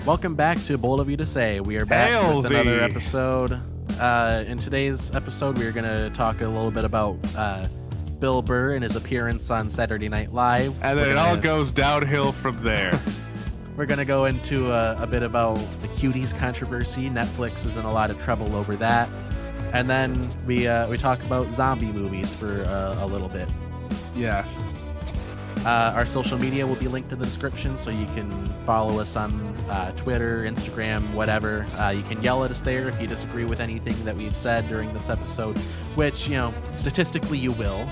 Welcome back to Bold of You to Say. We are back with another episode. In today's episode, we are going to talk a little bit about Bill Burr and his appearance on Saturday Night Live. And then it all goes downhill from there. We're going to go into a bit about the Cuties controversy. Netflix is in a lot of trouble over that. And then we talk about zombie movies for a little bit. Yes. Our social media will be linked in the description, so you can follow us on Twitter, Instagram, whatever. You can yell at us there if you disagree with anything that we've said during this episode, which, statistically you will.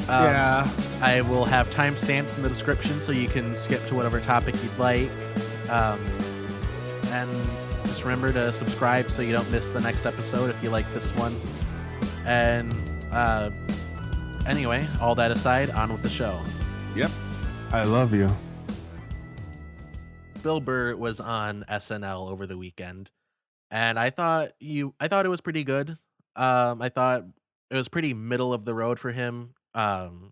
Yeah. I will have timestamps in the description, so you can skip to whatever topic you'd like. And just remember to subscribe so you don't miss the next episode if you like this one. And anyway, all that aside, on with the show. Yep. I love you. Bill Burr was on SNL over the weekend, and I thought it was pretty good. I thought it was pretty middle of the road for him. The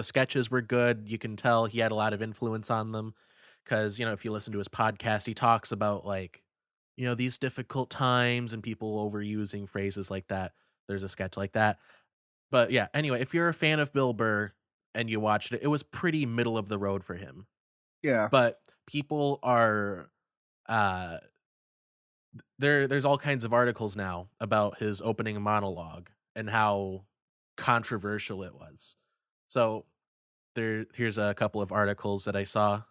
sketches were good. You can tell he had a lot of influence on them because, if you listen to his podcast, he talks about these difficult times and people overusing phrases like that. There's a sketch like that. But yeah, anyway, if you're a fan of Bill Burr and you watched it, it was pretty middle of the road for him. Yeah. But people are there's all kinds of articles now about his opening monologue and how controversial it was. So here's a couple of articles that I saw.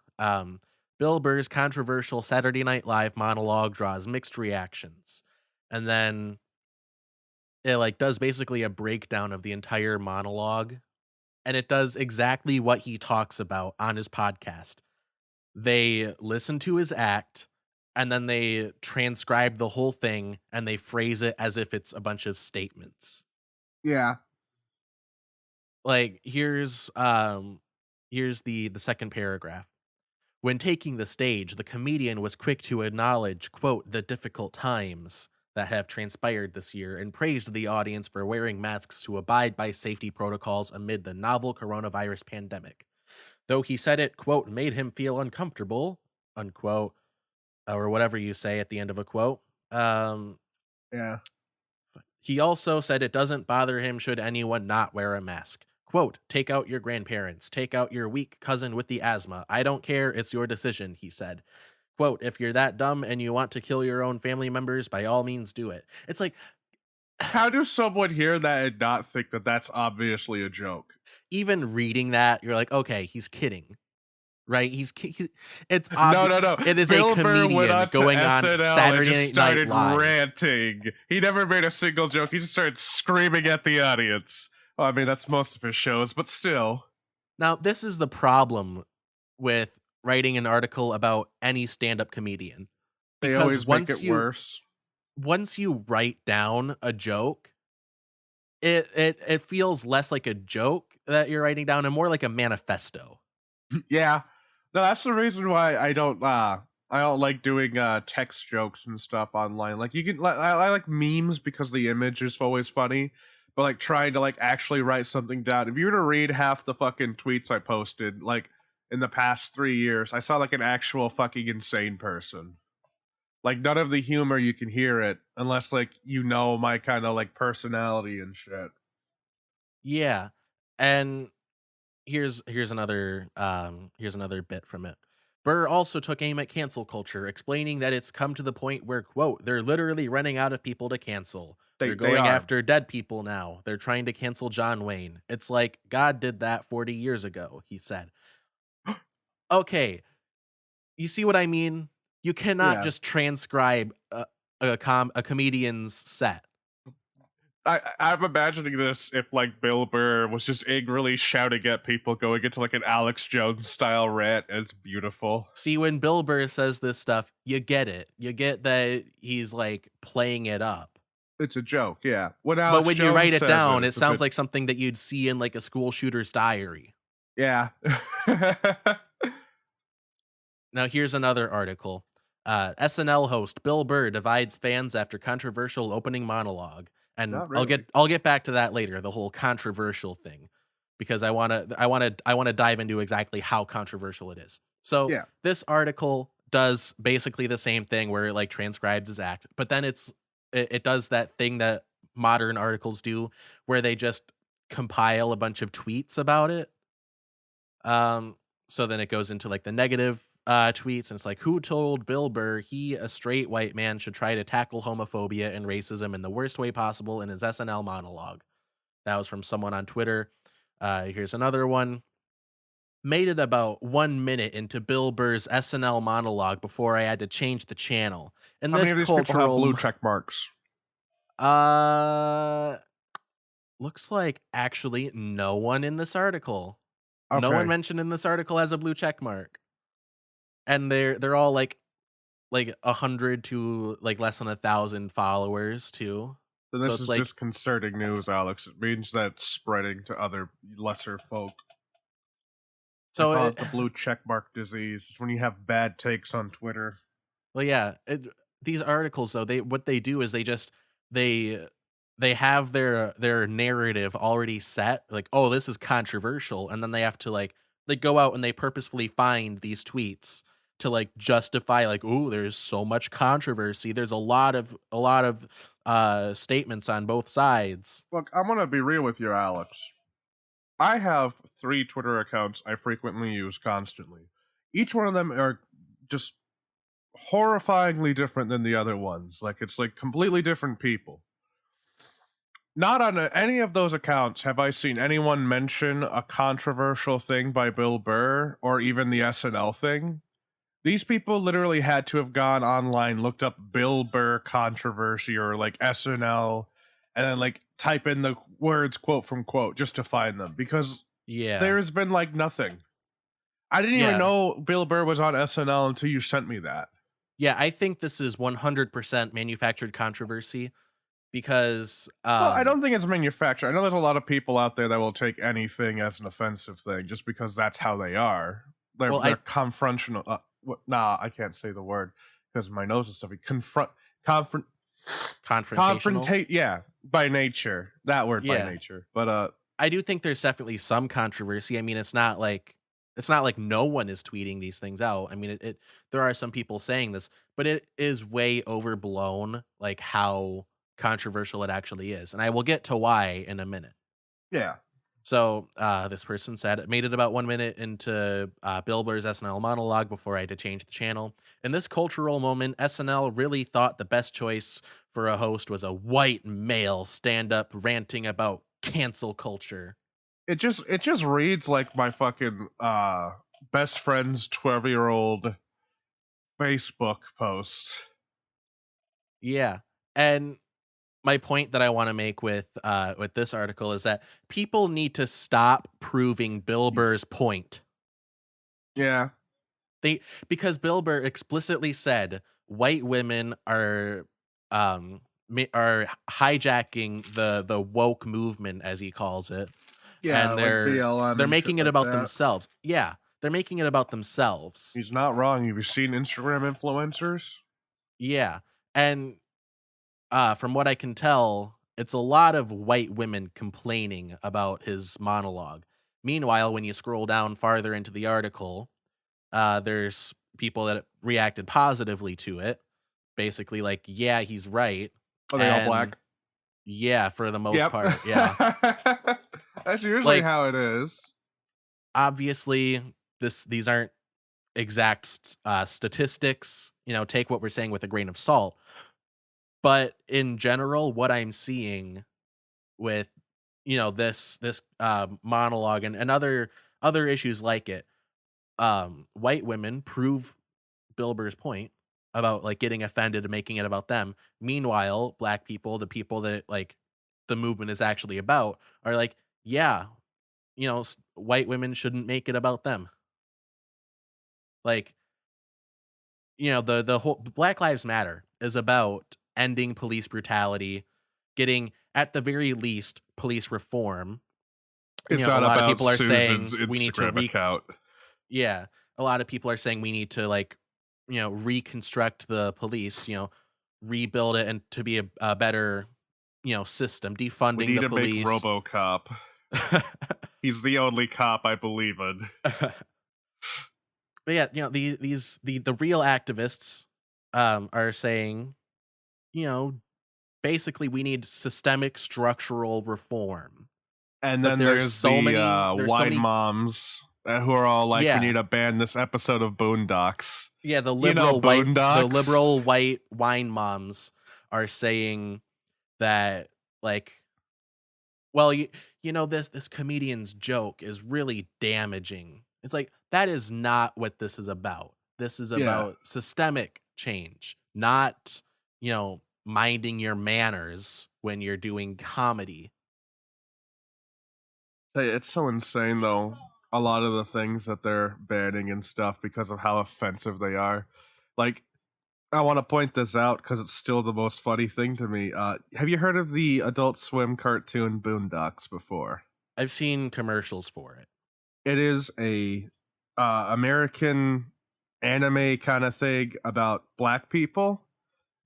Bill Burr's controversial Saturday Night Live monologue draws mixed reactions. And then it does basically a breakdown of the entire monologue. And it does exactly what he talks about on his podcast. They listen to his act, and then they transcribe the whole thing, and they phrase it as if it's a bunch of statements. Yeah. Here's the second paragraph. When taking the stage, the comedian was quick to acknowledge, quote, the difficult times that have transpired this year and praised the audience for wearing masks to abide by safety protocols amid the novel coronavirus pandemic. Though he said it, quote, made him feel uncomfortable, unquote, or whatever you say at the end of a quote. Yeah. He also said it doesn't bother him should anyone not wear a mask. Quote, take out your grandparents, take out your weak cousin with the asthma. I don't care, it's your decision, he said. Quote, if you're that dumb and you want to kill your own family members, by all means do it. It's like, how does someone hear that and not think that that's obviously a joke? Even reading that, you're like, okay, he's kidding, right? It's no. It is Bill a comedian Burr went on going to on SNL Saturday and just Night started Live. ranting. He never made a single joke. He just started screaming at the audience. Well, I mean, that's most of his shows, but still. Now, this is the problem with writing an article about any stand-up comedian. They always make it worse. Once you write down a joke, it feels less like a joke that you're writing down and more like a manifesto. Yeah. No, that's the reason why I don't like doing text jokes and stuff online. Like, you can I like memes because the image is always funny, but trying to actually write something down. If you were to read half the fucking tweets I posted in the past 3 years, I sound like an actual fucking insane person. None of the humor, you can hear it unless my kind of personality and shit. Yeah. And here's another bit from it. Burr also took aim at cancel culture, explaining that it's come to the point where, quote, they're literally running out of people to cancel. They're going after dead people now. They're trying to cancel John Wayne. It's like God did that 40 years ago, he said. Okay. You see what I mean? You cannot just transcribe a comedian's set. I'm imagining this if Bill Burr was just angrily shouting at people going into an Alex Jones style rant. It's beautiful. See, when Bill Burr says this stuff, you get it. You get that he's playing it up. It's a joke, yeah. But when you write it down, it sounds like something that you'd see in a school shooter's diary. Yeah. Now here's another article. SNL host Bill Burr divides fans after controversial opening monologue. And really. I'll get back to that later, the whole controversial thing, because I want to dive into exactly how controversial it is. So This article does basically the same thing where it like transcribes his act, but then it does that thing that modern articles do where they just compile a bunch of tweets about it. Um, so then it goes into like the negative tweets, and it's like, who told Bill Burr he, a straight white man, should try to tackle homophobia and racism in the worst way possible in his SNL monologue? That was from someone on Twitter. Here's another one. Made it about 1 minute into Bill Burr's SNL monologue before I had to change the channel. And How many this of these people have cultural blue check marks? uh looks like actually no one in this article. No one Okay. mentioned in this article has a blue check mark. And they're all like 100 to like less than 1,000 followers too. Then So this it's is like disconcerting news, Alex. It means that it's spreading to other lesser folk. They so call it, it the blue checkmark disease. It's when you have bad takes on Twitter. well yeah, these articles though, they what they do is they they have their narrative already set, like, oh, this is controversial, and then they have to like they go out and they purposefully find these tweets to like justify like, oh, there's so much controversy. There's a lot of statements on both sides. Look, I'm gonna be real with you, Alex. I have 3 Twitter accounts I frequently use constantly. Each one of them are just horrifyingly different than the other ones. Like it's like completely different people. Not on any of those accounts have I seen anyone mention a controversial thing by Bill Burr or even the SNL thing. These people literally had to have gone online, looked up Bill Burr controversy or like SNL, and then like type in the words quote from quote just to find them because Yeah. there's been like nothing. I didn't even Yeah. know Bill Burr was on SNL until you sent me that. Yeah, I think this is 100% manufactured controversy because Well, I don't think it's manufactured. I know there's a lot of people out there that will take anything as an offensive thing just because that's how they are. They're well, they're confrontational. Nah, I can't say the word because my nose is stuffy. Confront, confrontational. confrontate. Yeah, by nature, that word by Yeah. nature. But I do think there's definitely some controversy. I mean, it's not like no one is tweeting these things out. I mean, it there are some people saying this, but it is way overblown like how controversial it actually is. And I will get to why in a minute. yeah, So this person said it made it about 1 minute into Bill Burr's SNL monologue before I had to change the channel. In this cultural moment, SNL really thought the best choice for a host was a white male stand up ranting about cancel culture. it just reads like my fucking best friend's 12-year-old Facebook post. Yeah. And my point that I want to make with this article is that people need to stop proving Bill Burr's point. Yeah, They because Bill Burr explicitly said white women are hijacking the woke movement, as he calls it, yeah, and like BLM they're and shit making it like about that. themselves. Yeah, they're making it about themselves. He's not wrong. Have you seen Instagram influencers? Yeah, and from what I can tell, it's a lot of white women complaining about his monologue. Meanwhile, when you scroll down farther into the article, there's people that reacted positively to it. Basically, like, yeah, he's right. Are they all And black? yeah, for the most Yep. part, yeah. That's usually Like, how it is. obviously, these aren't exact statistics. Take what we're saying with a grain of salt. But in general, what I'm seeing with this monologue and other issues like it, white women prove Bill Burr's point about like getting offended and making it about them. Meanwhile, black people, the people that like the movement is actually about, are like, yeah, white women shouldn't make it about them. Like, the whole Black Lives Matter is about ending police brutality, getting at the very least police reform. It's A not lot of about people are Susan's saying we need to Instagram account. yeah, a lot of people are saying we need to like, reconstruct the police, rebuild it and to be a better, system, We defunding need the to make police. RoboCop. He's the only cop I believe in. But yeah, the real activists are saying, you know, basically we need systemic structural reform. And But then there's the there's so wine many moms who are all like, we need yeah. to ban this episode of Boondocks. Yeah, You know, the Boondocks? liberal white wine moms are saying that, like, well, this comedian's joke is really damaging. It's like, that is not what this is about. This is Yeah. about systemic change, not, minding your manners when you're doing comedy. Hey, it's so insane though. A lot of the things that they're banning and stuff because of how offensive they are. Like, I want to point this out because it's still the most funny thing to me. Have you heard of the Adult Swim cartoon Boondocks before? I've seen commercials for it. It is a American anime kind of thing about black people,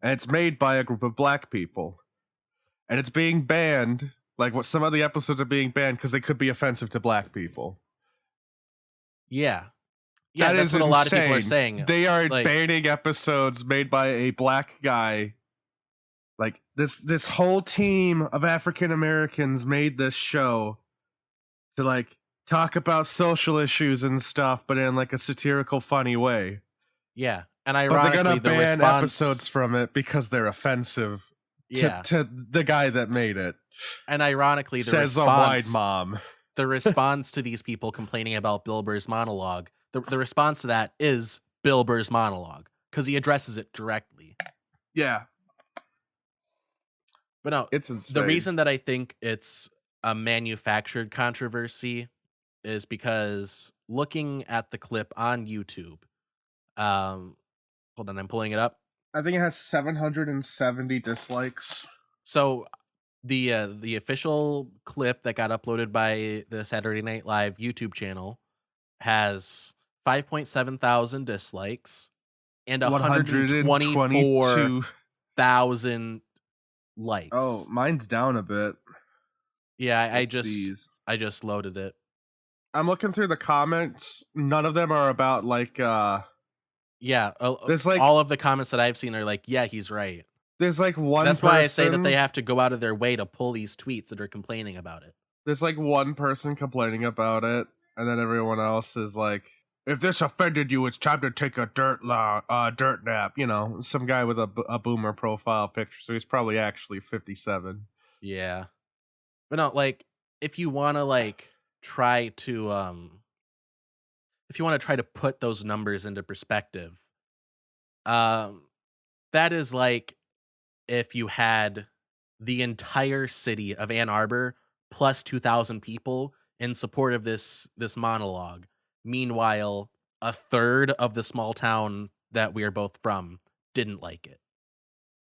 and it's made by a group of black people, and it's being banned. Like what some of the episodes are being banned because they could be offensive to black people. Yeah. Yeah, That that's is what a lot of people are insane. saying. They are Like, banning episodes made by a black guy. Like this whole team of African Americans made this show to like talk about social issues and stuff, but in like a satirical, funny way. yeah. And But they're gonna ironically, the ban response, episodes from it because they're offensive yeah. to the guy that made it. And ironically, Says a wide mom. the response to these people complaining about Bill Burr's monologue, the response to that is Bill Burr's monologue because he addresses it directly. Yeah, But no, it's insane. the reason that I think it's a manufactured controversy is because looking at the clip on YouTube, hold on, I'm pulling it up. I think it has 770 dislikes. So the official clip that got uploaded by the Saturday Night Live YouTube channel has 5.7 thousand dislikes and 124,000 likes. Oh, mine's down a bit. Yeah, I just loaded it. I'm looking through the comments. None of them are about like yeah, there's like all of the comments that I've seen are like, yeah, he's right. There's like one That's person, why I say that they have to go out of their way to pull these tweets that are complaining about it. There's like one person complaining about it, and then everyone else is like, if this offended you, it's time to take a dirt nap. You know, some guy with a boomer profile picture, so he's probably actually 57. Yeah. But no, like, if you want to try to put those numbers into perspective, that is like if you had the entire city of Ann Arbor plus 2,000 people in support of this monologue. Meanwhile, a third of the small town that we are both from didn't like it.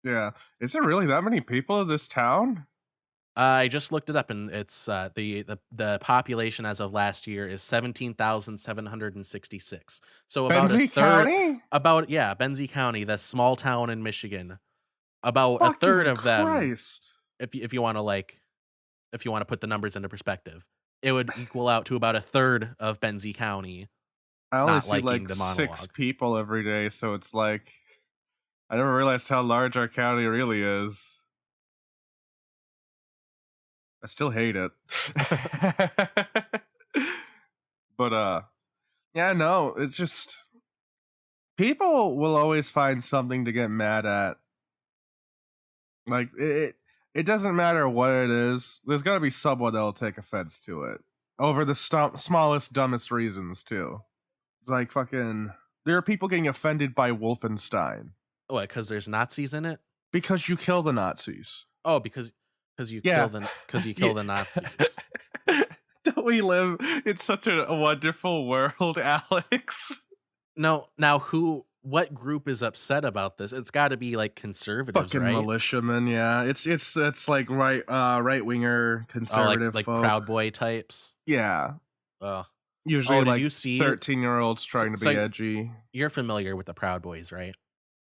Yeah. Is there really that many people in this town? I just looked it up, and it's the population as of last year is 17,766. So about Benzie a third, County? Benzie County, the small town in Michigan. About Fucking a third of Christ. them, if you want to put the numbers into perspective, it would equal out to about a third of Benzie County. I only not see liking like the 6 monologue. people every day, so it's like I never realized how large our county really is. I still hate it. But yeah, no, it's just people will always find something to get mad at. Like it doesn't matter what it is. There's gonna be someone that'll take offense to it over the smallest, dumbest reasons too. It's like fucking. There are people getting offended by Wolfenstein What? Because there's Nazis in it? because you kill the Nazis. Oh, because you kill the Nazis. Don't we live in such a wonderful world, Alex? No, now what group is upset about this? It's got to be like conservatives, Fucking right? militiamen, yeah. It's like right winger conservative like folk. Proud Boy types. Yeah. Oh, Usually did like you see 13-year-olds trying to be edgy. You're familiar with the Proud Boys, right?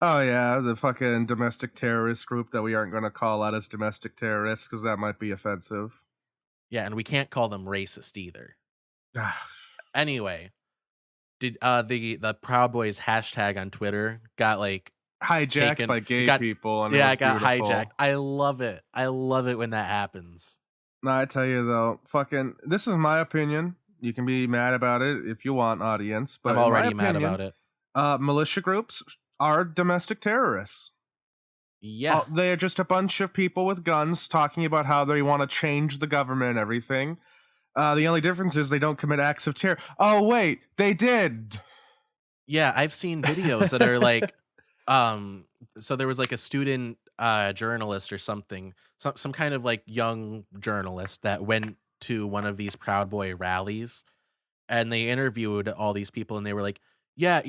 Oh yeah, the fucking domestic terrorist group that we aren't going to call out as domestic terrorists because that might be offensive. Yeah, and we can't call them racist either. Anyway, Did the Proud Boys hashtag on Twitter got like Hijacked taken? by It gay got people, and it yeah, was it got hijacked. beautiful. I love it. I love it when that happens. No, I tell you though, fucking, this is my opinion. You can be mad about it if you want, audience, I'm but in my already mad opinion, about it. militia groups are domestic terrorists. Yeah. They're just a bunch of people with guns talking about how they want to change the government and everything. The only difference is they don't commit acts of terror. Oh wait, they did. Yeah, I've seen videos that are like, um, so there was like a student journalist or something, some kind of like young journalist that went to one of these Proud Boy rallies, and they interviewed all these people, and they were like, yeah,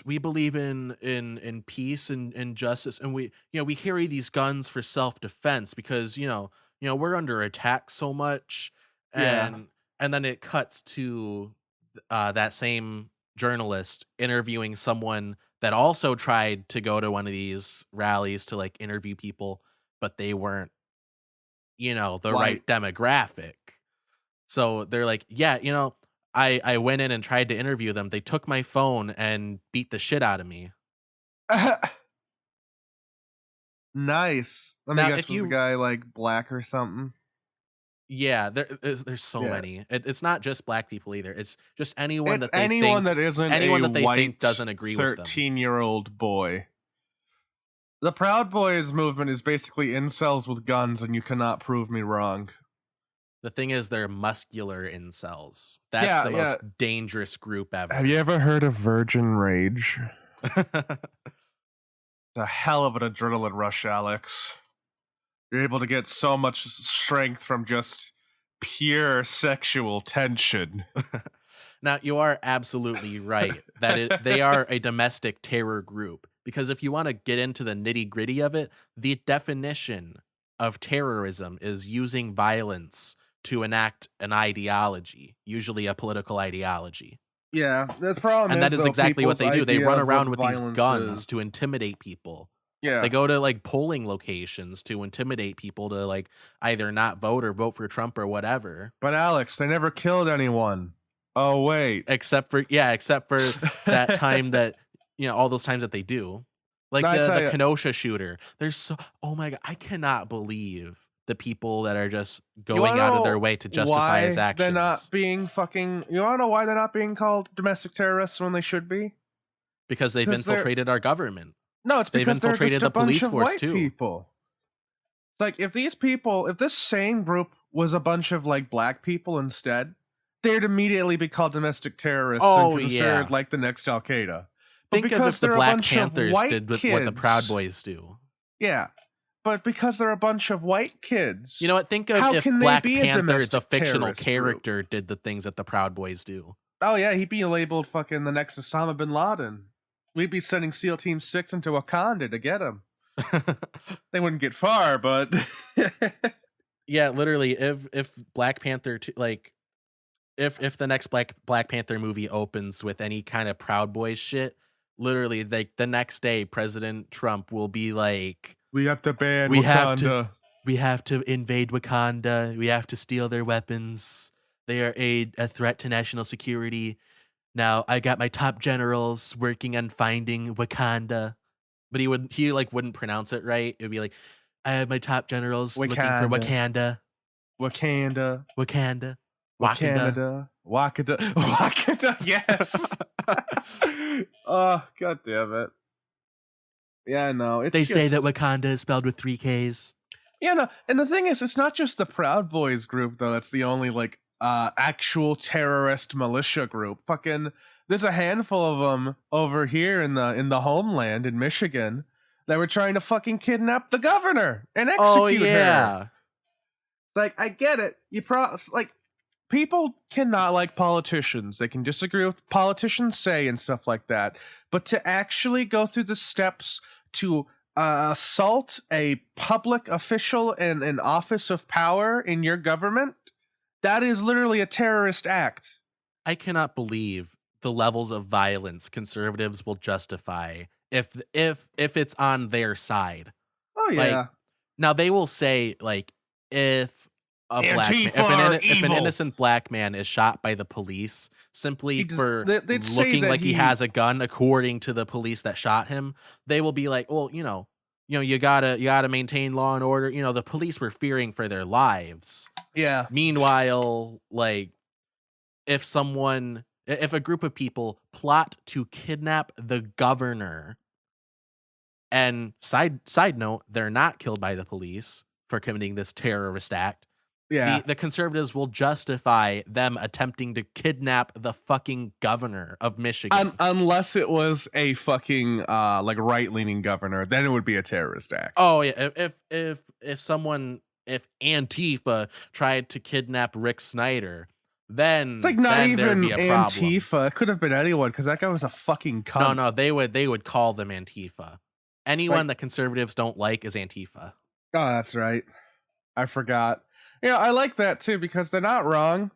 we believe in peace and justice, and we carry these guns for self-defense because we're under attack so much. Yeah. And then it cuts to that same journalist interviewing someone that also tried to go to one of these rallies to like interview people, but they weren't the White. right demographic. So they're like, yeah, I went in and tried to interview them. They took my phone and beat the shit out of me. Nice. Let me Now, guess, if was the you, guy like black or something? yeah, there's so Yeah. many. It's not just black people either. It's just It's anyone that isn't anyone a that they think white doesn't agree with them. 13-year-old boy. The Proud Boys movement is basically incels with guns, and you cannot prove me wrong. The thing is, they're muscular incels. That's Yeah, the yeah. most dangerous group Have ever. you ever heard of Virgin Rage? The hell of an adrenaline rush, Alex. You're able to get so much strength from just pure sexual tension. Now, you are absolutely right that they are a domestic terror group, because if you want to get into the nitty-gritty of it, the definition of terrorism is using violence to enact an ideology, usually a political ideology. Yeah, the problem And that is is though exactly what people's they do. They idea run of what around with these violence guns is. to intimidate people. They Yeah. go to like polling locations to intimidate people to like either not vote or vote for Trump or whatever. But Alex, they never killed anyone. Oh wait. Except for that time that all those times that they do. Like I tell the you, Kenosha shooter. Oh my god, I cannot believe the people that are just you want going to out of their know way to justify his why they're not actions being fucking. You want to know why they're not being called domestic terrorists when they should be? because they've Because they're infiltrated our government. no, it's They've because they're infiltrated just a the bunch police of force white too. people. Like if this same group was a bunch of like black people instead, they'd immediately be called domestic terrorists and Oh considered yeah. like the next Al Qaeda. But Think of because if the they're a Black bunch of Panthers white did what the Proud kids, Boys do. yeah. But because they're a bunch of white kids, You know what? Think of how if can they Black be a Panther, the domestic fictional terrorist group? character, did the things that the Proud Boys do. Oh yeah, he'd be labeled fucking the next Osama bin Laden. We'd be sending SEAL Team 6 into Wakanda to get him. They wouldn't get far, but Yeah, literally, if Black Panther if the next Black Panther movie opens with any kind of Proud Boys shit, literally like the next day President Trump will be like, we have to ban we Wakanda. have to invade Wakanda. We have to steal their weapons. They are a threat to national security. Now I got my top generals working on finding Wakanda. But he like wouldn't pronounce it right. It would be like, I have my top generals looking for Wakanda. Wakanda. Wakanda. Wakanda. Wakanda. Wakanda. Wakanda. Yes. Oh, god damn it. Yeah, no. It's They say that just- Wakanda is spelled with 3 Ks. Yeah, no. And the thing is, it's not just the Proud Boys group though. That's the only like actual terrorist militia group. Fucking, there's a handful of them over here in the homeland in Michigan that were trying to fucking kidnap the governor and execute her. Like, I get it. Like, people cannot like politicians. They can disagree with what politicians say and stuff like that. But to actually go through the steps to assault a public official in an office of power in your government, that is literally a terrorist act. I cannot believe the levels of violence conservatives will justify if it's on their side. Oh yeah. Now they will say like, if a black man, if an innocent black man is shot by the police simply for looking like he has a gun, according to the police that shot him, they will be like, well, you gotta maintain law and order. The police were fearing for their lives. Yeah. Meanwhile, like, if a group of people plot to kidnap the governor, and side note, they're not killed by the police for committing this terrorist act. Yeah. The conservatives will justify them attempting to kidnap the fucking governor of Michigan. Unless it was a fucking like right-leaning governor, then it would be a terrorist act. Oh yeah, if Antifa tried to kidnap Rick Snyder, then it's like not even Antifa. Problem. It could have been anyone, because that guy was a fucking cunt. No, they would call them Antifa. Anyone that conservatives don't like is Antifa. Oh, that's right. I forgot. I like that too, because they're not wrong.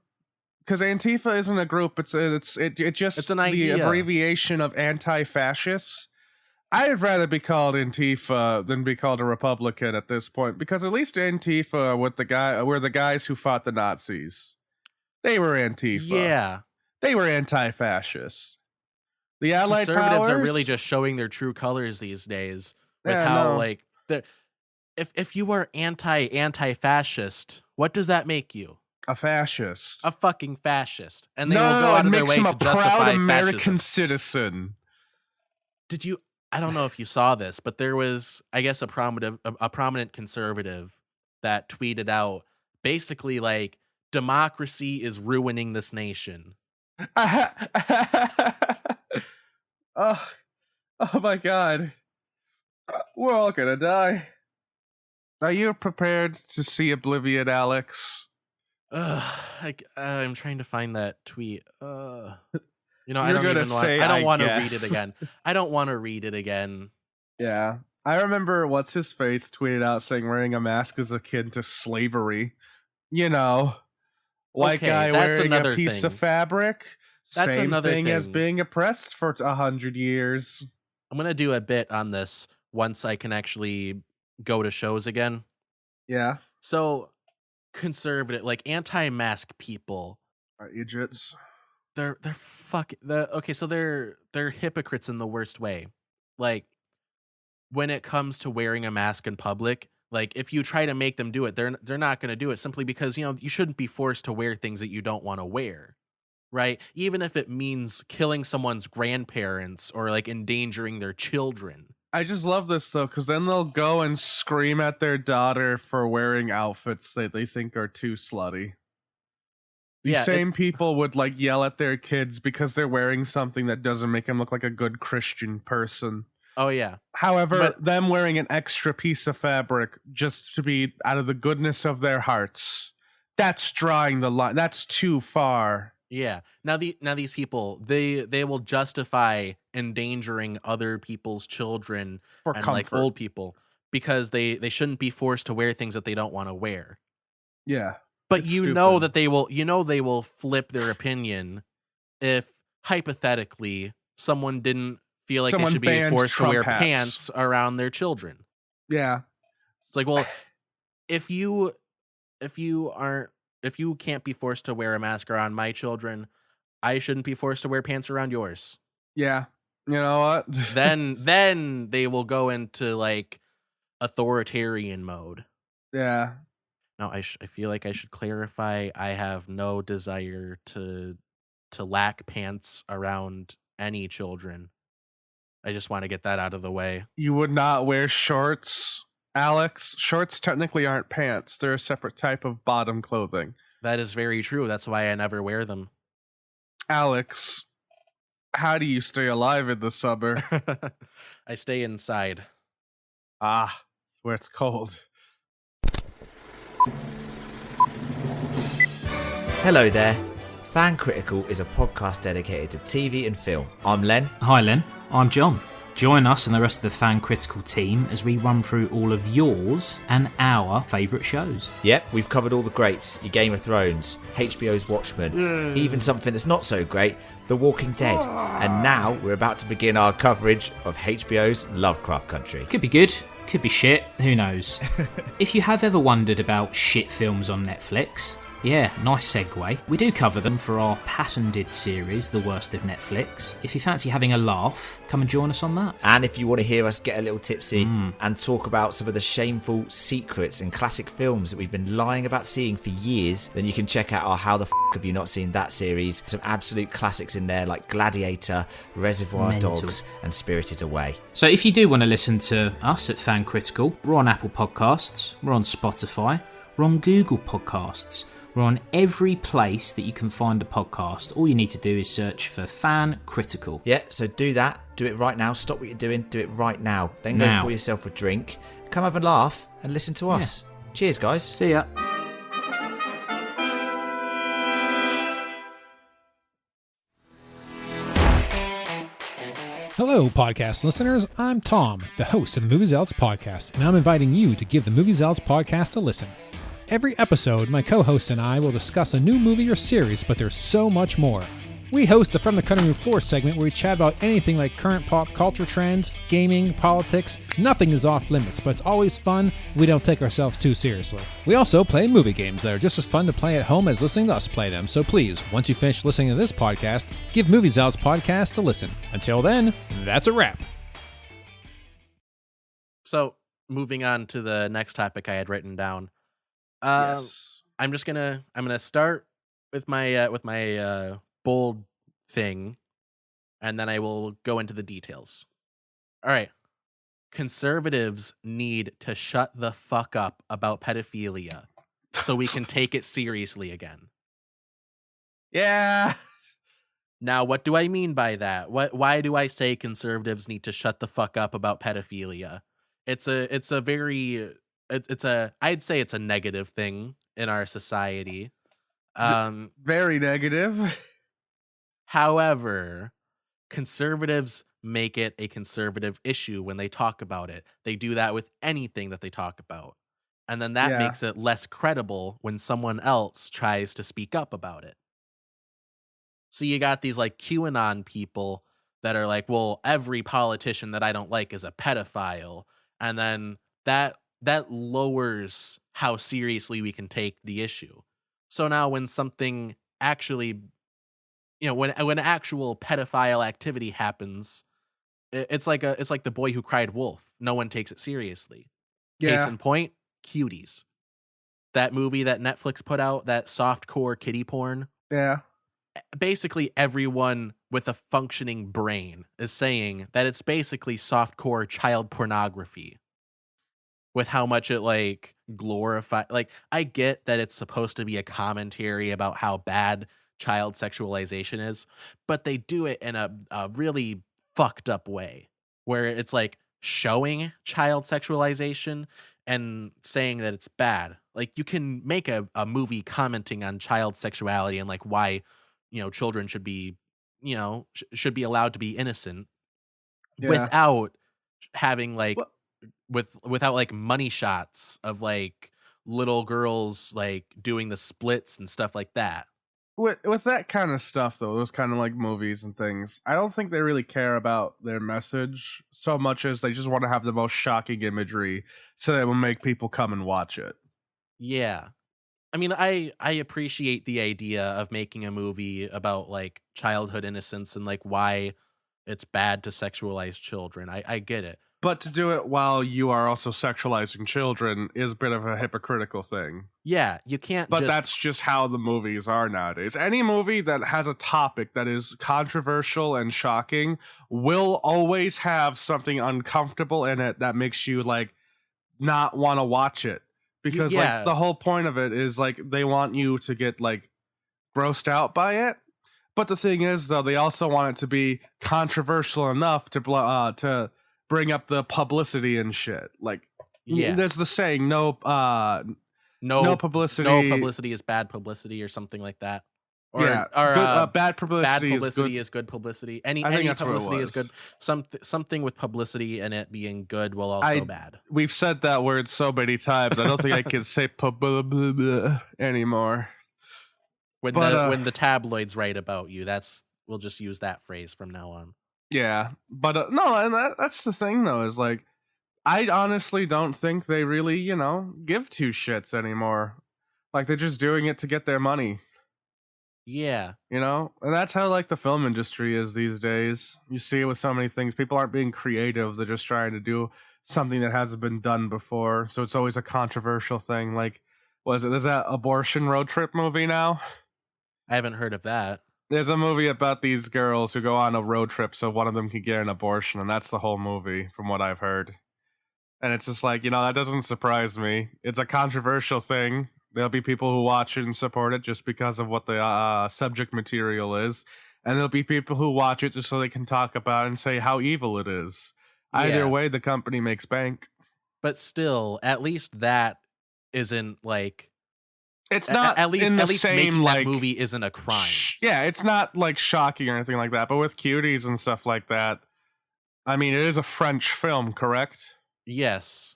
Because Antifa isn't a group; it's just an idea. The abbreviation of anti-fascist. I'd rather be called Antifa than be called a Republican at this point, because at least Antifa were the guys who fought the Nazis. They were Antifa. Yeah, they were anti-fascist. The Allied conservatives powers are really just showing their true colors these days with how like the. If you are anti-fascist, what does that make you? A fascist. A fucking fascist. And they will go out of their way to justify proud American fascism. Citizen. I don't know if you saw this, but there was, I guess, a prominent conservative that tweeted out basically like, democracy is ruining this nation. Oh my God. We're all gonna die. Are you prepared to see Oblivion, Alex? I'm trying to find that tweet. I don't want to read it again. I don't want to read it again. Yeah. I remember what's his face tweeted out saying wearing a mask is akin to slavery. White guy wearing a piece of fabric. That's same another thing as being oppressed for 100 years. I'm gonna do a bit on this once I can actually go to shows again. Yeah. So conservative, like anti-mask people are idiots. They're hypocrites in the worst way. Like, when it comes to wearing a mask in public, like if you try to make them do it, they're not going to do it, simply because you shouldn't be forced to wear things that you don't want to wear, right? Even if it means killing someone's grandparents or like endangering their children. I just love this though, because then they'll go and scream at their daughter for wearing outfits that they think are too slutty. These same people would like yell at their kids because they're wearing something that doesn't make them look like a good Christian person. Oh yeah. However, them wearing an extra piece of fabric just to be out of the goodness of their hearts, that's drawing the line. That's too far. Yeah. Now these people, they will justify endangering other people's children for and comfort. Like old people because they shouldn't be forced to wear things that they don't want to wear. Yeah. But that they will flip their opinion if hypothetically someone didn't feel like they should be forced to wear pants around their children. Yeah. It's like, well, if you can't be forced to wear a mask around my children, I shouldn't be forced to wear pants around yours. Yeah. You know what? then they will go into like authoritarian mode. Yeah. No, I feel like I should clarify. I have no desire to lack pants around any children. I just want to get that out of the way. You would not wear shorts, Alex. Shorts technically aren't pants. They're a separate type of bottom clothing. That is very true. That's why I never wear them. Alex, how do you stay alive in the summer? I stay inside. Ah, where it's cold. Hello there. Fan Critical is a podcast dedicated to TV and film. I'm Len. Hi Len, I'm John. Join us and the rest of the Fan Critical team as we run through all of yours and our favourite shows. Yep, we've covered all the greats, your Game of Thrones, HBO's Watchmen, even something that's not so great, The Walking Dead, and now we're about to begin our coverage of HBO's Lovecraft Country. Could be good, could be shit, who knows. If you have ever wondered about shit films on Netflix, yeah, nice segue. We do cover them for our patented series, The Worst of Netflix. If you fancy having a laugh, come and join us on that. And if you want to hear us get a little tipsy and talk about some of the shameful secrets and classic films that we've been lying about seeing for years, then you can check out our How the F*** Have You Not Seen That series. Some absolute classics in there like Gladiator, Reservoir Dogs and Spirited Away. So if you do want to listen to us at Fan Critical, we're on Apple Podcasts, we're on Spotify, we're on Google Podcasts. We're on every place that you can find a podcast. All you need to do is search for Fan Critical. Yeah, so do that. Do it right now. Stop what you're doing. Do it right now. Then go pour yourself a drink. Come have a laugh and listen to us. Cheers, guys. See ya. Hello, podcast listeners. I'm Tom, the host of the Movie Zealots podcast, and I'm inviting you to give the Movie Zealots podcast a listen. Every episode, my co-host and I will discuss a new movie or series, but there's so much more. We host a From the Cutting Room Floor segment where we chat about anything like current pop culture trends, gaming, politics. Nothing is off limits, but it's always fun. We don't take ourselves too seriously. We also play movie games that are just as fun to play at home as listening to us play them. So please, once you finish listening to this podcast, give Movie Zealots podcast a listen. Until then, that's a wrap. So, moving on to the next topic I had written down. Yes. I'm gonna start with my bold thing, and then I will go into the details. All right. Conservatives need to shut the fuck up about pedophilia so we can take it seriously again. Yeah. Now, what do I mean by that? Why do I say conservatives need to shut the fuck up about pedophilia? I'd say it's a negative thing in our society. Very negative. However, conservatives make it a conservative issue when they talk about it. They do that with anything that they talk about. And then that makes it less credible when someone else tries to speak up about it. So you got these like QAnon people that are like, well, every politician that I don't like is a pedophile. And then that lowers how seriously we can take the issue. So now when something actually, when actual pedophile activity happens, it's like the boy who cried wolf. No one takes it seriously. Yeah. Case in point, Cuties. That movie that Netflix put out, that softcore kiddie porn. Yeah. Basically everyone with a functioning brain is saying that it's basically softcore child pornography. With how much it like glorify, like I get that it's supposed to be a commentary about how bad child sexualization is, but they do it in a really fucked up way where it's like showing child sexualization and saying that it's bad. Like you can make a movie commenting on child sexuality and like why, children should be, should be allowed to be innocent without having like, without like money shots of like little girls like doing the splits and stuff like that. With that kind of stuff though, those kind of like movies and things, I don't think they really care about their message so much as they just want to have the most shocking imagery so that it will make people come and watch it. Yeah. I mean, I appreciate the idea of making a movie about like childhood innocence and like why it's bad to sexualize children. I get it. But to do it while you are also sexualizing children is a bit of a hypocritical thing. Yeah, you can't But that's just how the movies are nowadays. Any movie that has a topic that is controversial and shocking will always have something uncomfortable in it that makes you like not want to watch it. Because like the whole point of it is like they want you to get like grossed out by it. But the thing is though, they also want it to be controversial enough to bring up the publicity and shit. Like, there's the saying, no publicity. No publicity is bad publicity, or something like that. Or, bad publicity is good publicity. I think any that's publicity what it is good. Something with publicity and it being good will also bad. We've said that word so many times. I don't think I can say anymore. When the tabloids write about you, that's we'll just use that phrase from now on. Yeah, but no, and that's the thing though, is like I honestly don't think they really, give two shits anymore. Like they're just doing it to get their money, Yeah. And that's how like the film industry is these days. You see it with so many things. People aren't being creative; they're just trying to do something that hasn't been done before. So it's always a controversial thing. Like, was it? There's that abortion road trip movie now. I haven't heard of that. There's a movie about these girls who go on a road trip so one of them can get an abortion, and that's the whole movie, from what I've heard. And it's just like, that doesn't surprise me. It's a controversial thing. There'll be people who watch it and support it just because of what the subject material is. And there'll be people who watch it just so they can talk about it and say how evil it is. Either Yeah. way, the company makes bank. But still, at least that isn't like It's not at least in the at least same making like that movie isn't a crime. Yeah, it's not like shocking or anything like that. But with Cuties and stuff like that, I mean, it is a French film, correct? Yes.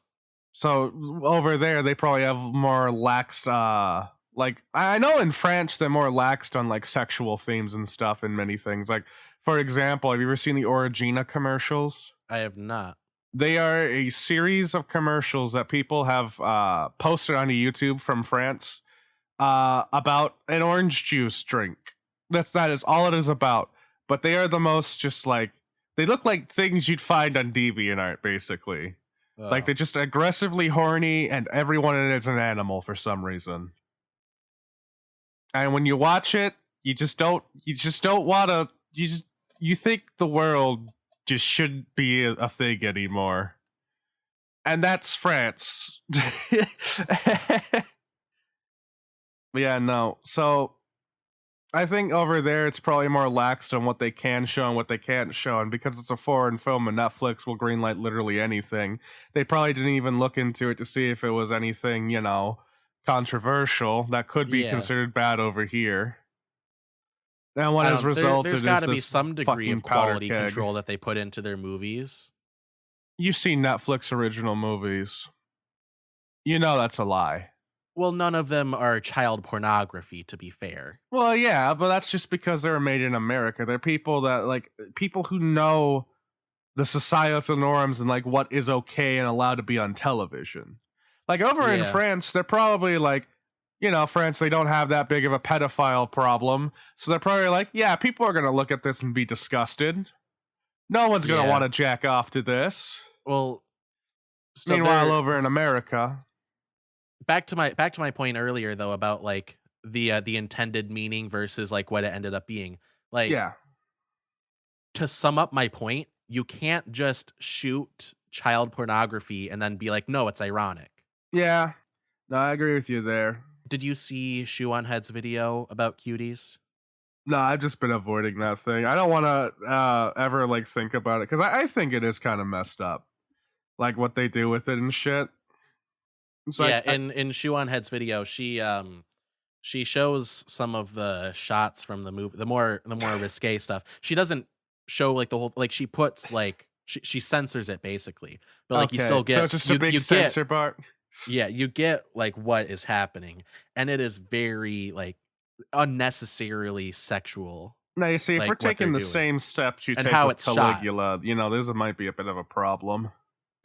So over there, they probably have more lax. Like I know in France, they're more laxed on like sexual themes and stuff in many things. Like for example, have you ever seen the Origina commercials? I have not. They are a series of commercials that people have posted onto YouTube from France about an orange juice drink. That is all it is about. But they are the most just like they look like things you'd find on DeviantArt, basically. Like Oh. they're just aggressively horny, and everyone in it's an animal for some reason. And when you watch it, you just don't want to. You think the world just shouldn't be a thing anymore, and that's France. Yeah, no. So I think over there it's probably more laxed on what they can show and what they can't show, and because it's a foreign film and Netflix will greenlight literally anything, they probably didn't even look into it to see if it was anything, controversial that could be Yeah. considered bad over here. And what I has don't- resulted there's is got to be this some degree fucking of powder quality keg. control that they put into their movies. You've seen Netflix original movies. You know that's a lie. Well, none of them are child pornography, to be fair. Well, yeah, but that's just because they're made in America. They're people who know the societal norms and like what is okay and allowed to be on television. Like over in Yeah. France, they're probably like, France, they don't have that big of a pedophile problem. So they're probably like, yeah, people are going to look at this and be disgusted. No one's going to Yeah. want to jack off to this. Well, so Meanwhile, they're- over in America, back to my point earlier though about like the intended meaning versus like what it ended up being. Like, yeah. to sum up my point, you can't just shoot child pornography and then be like, no, it's ironic. Yeah. No, I agree with you there. Did you see Shoe on Head's video about Cuties? No, I've just been avoiding that thing. I don't want to ever like think about it because I think it is kind of messed up, like what they do with it and shit. It's Yeah, like, in Shoe on Head's video, she shows some of the shots from the movie, the more risque stuff. She doesn't show like the whole, like she puts like she censors it basically, but like you okay, still get so it's just a big you censor bar. Yeah, you get like what is happening, and it is very like unnecessarily sexual. Now you see, if like, we're what they're taking the doing. same steps you And take how with it's shot. Caligula, this might be a bit of a problem.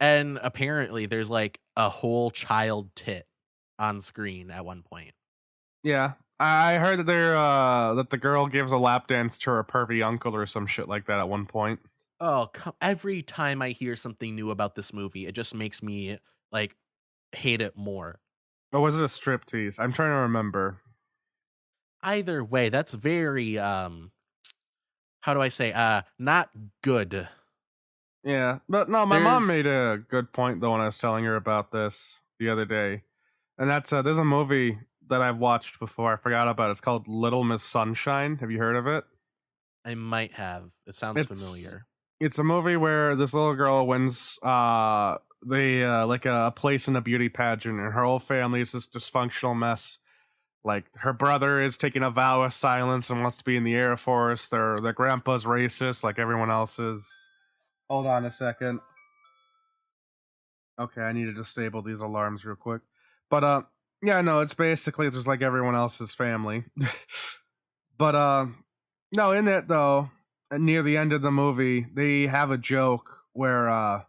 And apparently there's like a whole child tit on screen at one point. Yeah, I heard that that the girl gives a lap dance to her pervy uncle or some shit like that at one point. Oh, every time I hear something new about this movie, it just makes me like hate it more. Or was it a striptease? I'm trying to remember. Either way, that's very how do I say not good. Yeah, but no, my mom There's- made a good point though when I was telling her about this the other day, and that's there's a movie that I've watched before. I forgot about it. It's called Little Miss Sunshine. Have you heard of it? I might have. It sounds It's- familiar. It's a movie where this little girl wins like a place in a beauty pageant, and her whole family is this dysfunctional mess. Like her brother is taking a vow of silence and wants to be in the Air Force. Their grandpa's racist, like everyone else is. Hold on a second. Okay, I need to disable these alarms real quick. But yeah, no, it's basically just like everyone else's family. But No, in it though, near the end of the movie, they have a joke where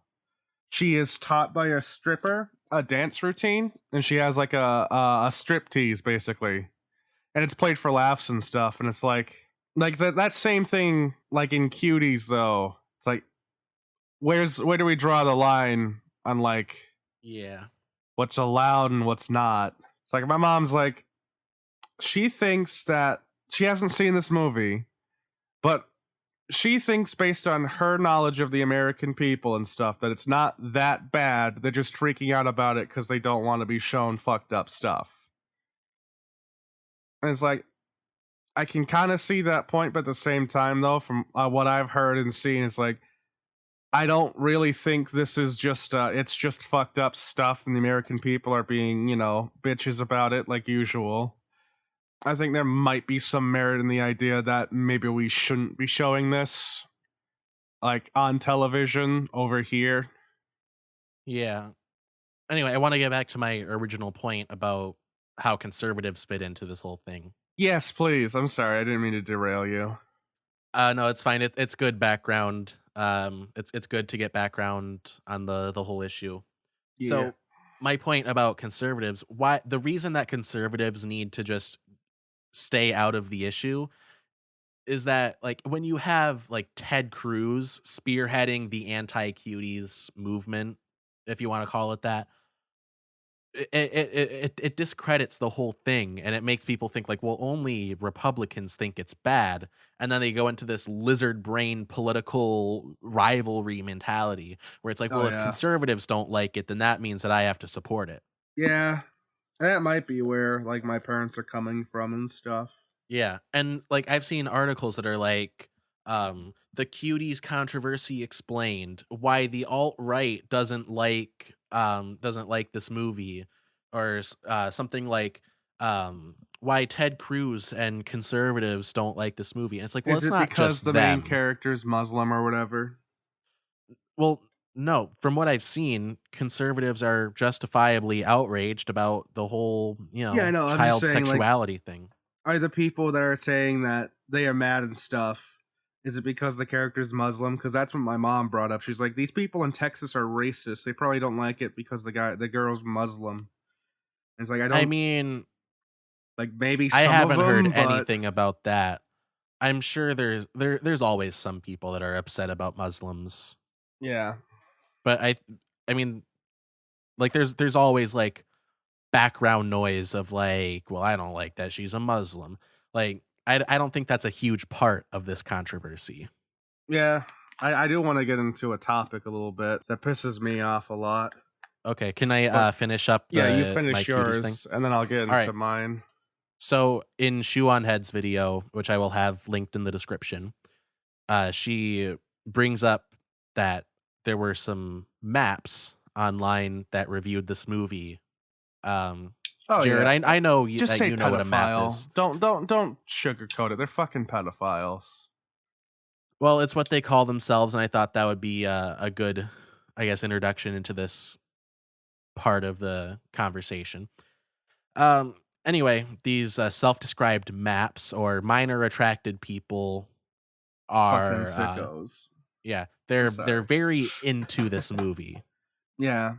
she is taught by a stripper a dance routine, and she has like a strip tease basically, and it's played for laughs and stuff, and it's like that same thing like in Cuties though. It's like where do we draw the line on like Yeah. what's allowed and what's not? It's like my mom's like she thinks that she hasn't seen this movie, but she thinks based on her knowledge of the American people and stuff that it's not that bad. They're just freaking out about it because they don't want to be shown fucked up stuff. And it's like, I can kind of see that point, but at the same time, though, from what I've heard and seen, it's like, I don't really think this is just, it's just fucked up stuff and the American people are being, bitches about it like usual. I think there might be some merit in the idea that maybe we shouldn't be showing this like on television over here. Yeah. Anyway, I want to get back to my original point about how conservatives fit into this whole thing. Yes, please. I'm sorry. I didn't mean to derail you. No, it's fine. It's good background. It's good to get background on the whole issue. Yeah. So my point about conservatives, why the reason that conservatives need to just stay out of the issue is that like when you have like Ted Cruz spearheading the anti-cuties movement, if you want to call it that, it discredits the whole thing, and it makes people think like, well, only Republicans think it's bad, and then they go into this lizard brain political rivalry mentality where it's like, well, if conservatives don't like it, then that means that I have to support it. Yeah, that might be where like my parents are coming from and stuff. Yeah, and like I've seen articles that are like, the Cuties controversy explained, why the alt-right doesn't like this movie, or something like why Ted Cruz and conservatives don't like this movie. And it's like, well, Is it's it not because just the them. main character's Muslim or whatever? Well, no, from what I've seen, conservatives are justifiably outraged about the whole, Yeah, I know. I'm child just saying, sexuality thing. Are the people that are saying that they are mad and stuff, is it because the character's Muslim? Because that's what my mom brought up. She's like, these people in Texas are racist. They probably don't like it because the girl's Muslim. And it's like, I mean, like maybe I some haven't of them, heard but anything about that. I'm sure there's always some people that are upset about Muslims. yeah. But I mean, like there's always like background noise of like, well, I don't like that she's a Muslim. Like I don't think that's a huge part of this controversy. Yeah. I do want to get into a topic a little bit that pisses me off a lot. Okay, can I finish up you my finish Cuties yours, thing? and then I'll get into right. mine. So in Shoe on Head's video, which I will have linked in the description, she brings up that there were some maps online that reviewed this movie. Jared, yeah. I know Just that say you know what a map is. Don't sugarcoat it. They're fucking pedophiles. Well, it's what they call themselves, and I thought that would be a good, I guess, introduction into this part of the conversation. Anyway, these self-described maps or minor attracted people are fucking sickos. Yeah, they're very into this movie. Yeah,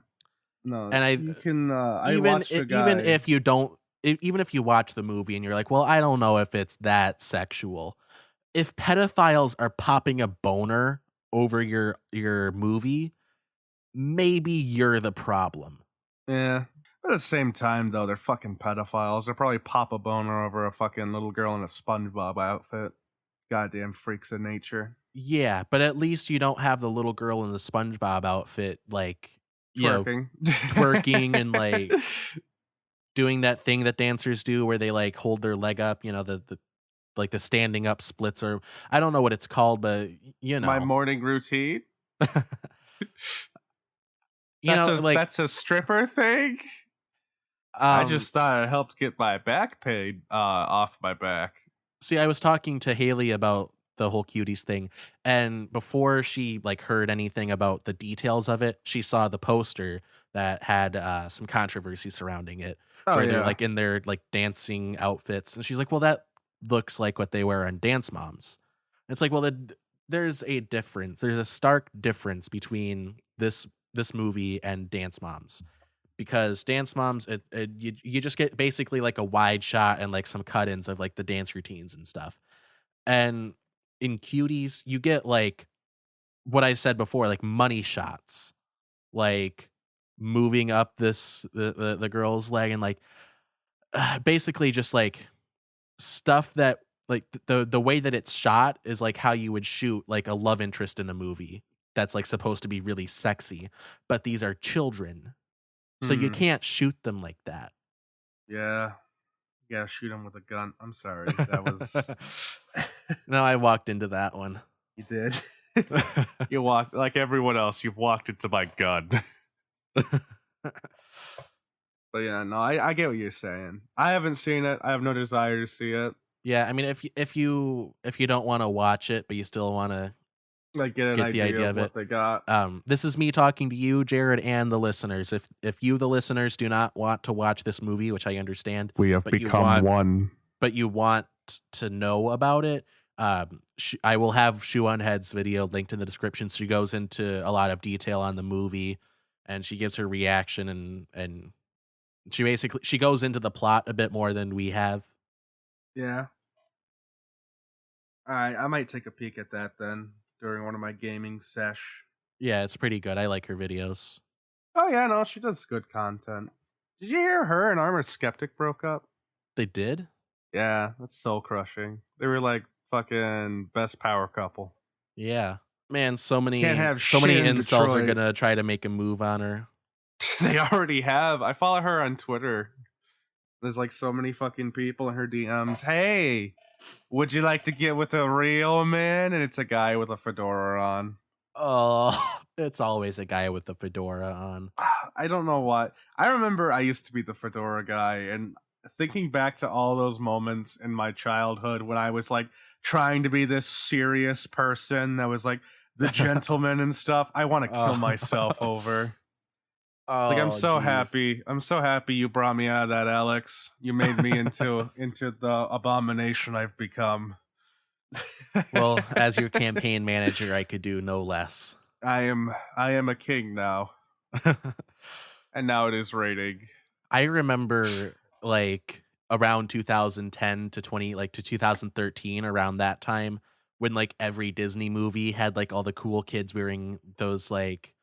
no, and you can even if you don't, even if you watch the movie and you're like, well, I don't know if it's that sexual. If pedophiles are popping a boner over your movie, maybe you're the problem. Yeah. But at the same time, though, they're fucking pedophiles. They'll probably pop a boner over a fucking little girl in a SpongeBob outfit. Goddamn freaks of nature. Yeah, but at least you don't have the little girl in the SpongeBob outfit, like, twerking. Twerking and, like, doing that thing that dancers do where they, like, hold their leg up, the standing up splits, or I don't know what it's called, but, My morning routine? That's a stripper thing? I just thought it helped get my back pain off my back. See, I was talking to Haley about the whole Cuties thing, and before she like heard anything about the details of it, she saw the poster that had some controversy surrounding it, where they're like in their like dancing outfits, and she's like, "Well, looks like what they wear on Dance Moms. It's like, well, there's a difference. There's a stark difference between this movie and Dance Moms, because Dance Moms, you just get basically like a wide shot and like some cut-ins of like the dance routines and stuff. And in Cuties, you get like what I said before, like money shots, like moving up the girl's leg, and like basically just like stuff that like the way that it's shot is like how you would shoot like a love interest in a movie that's like supposed to be really sexy, but these are children, so you can't shoot them like that. Yeah. You gotta shoot him with a gun. I'm sorry. That was. No, I walked into that one. You did. You walked like everyone else. You've walked into my gun. But yeah, no, I get what you're saying. I haven't seen it. I have no desire to see it. Yeah, I mean, if you don't want to watch it, but you still want to Like get the idea of what it, they got. this is me talking to you, Jared, and the listeners. If you, the listeners, do not want to watch this movie, which I understand, We have but become one. but you want to know about it, I will have Shoe on Head's video linked in the description. She goes into a lot of detail on the movie, and she gives her reaction, and she goes into the plot a bit more than we have. Yeah. All right, I might take a peek at that then during one of my gaming sesh. Yeah, it's pretty good. I like her videos. Oh yeah, no, she does good content. Did you hear her and Armor Skeptic broke up? They did? Yeah, that's soul crushing. They were like fucking best power couple. Yeah. Man, so many Can't have so many shit in incels are Detroit. gonna try to make a move on her. They already have. I follow her on Twitter. There's like so many fucking people in her DMs. Hey, would you like to get with a real man? And it's a guy with a fedora on. Oh, it's always a guy with the fedora on. I don't know what. I remember I used to be the fedora guy, and thinking back to all those moments in my childhood when I was like trying to be this serious person that was like the gentleman and stuff, I want to kill myself over. Like I'm so happy. I'm so happy you brought me out of that, Alex. You made me into the abomination I've become. Well, as your campaign manager, I could do no less. I am a king now. And now it is rating. I remember like around 2010 to 2013, around that time, when like every Disney movie had like all the cool kids wearing those like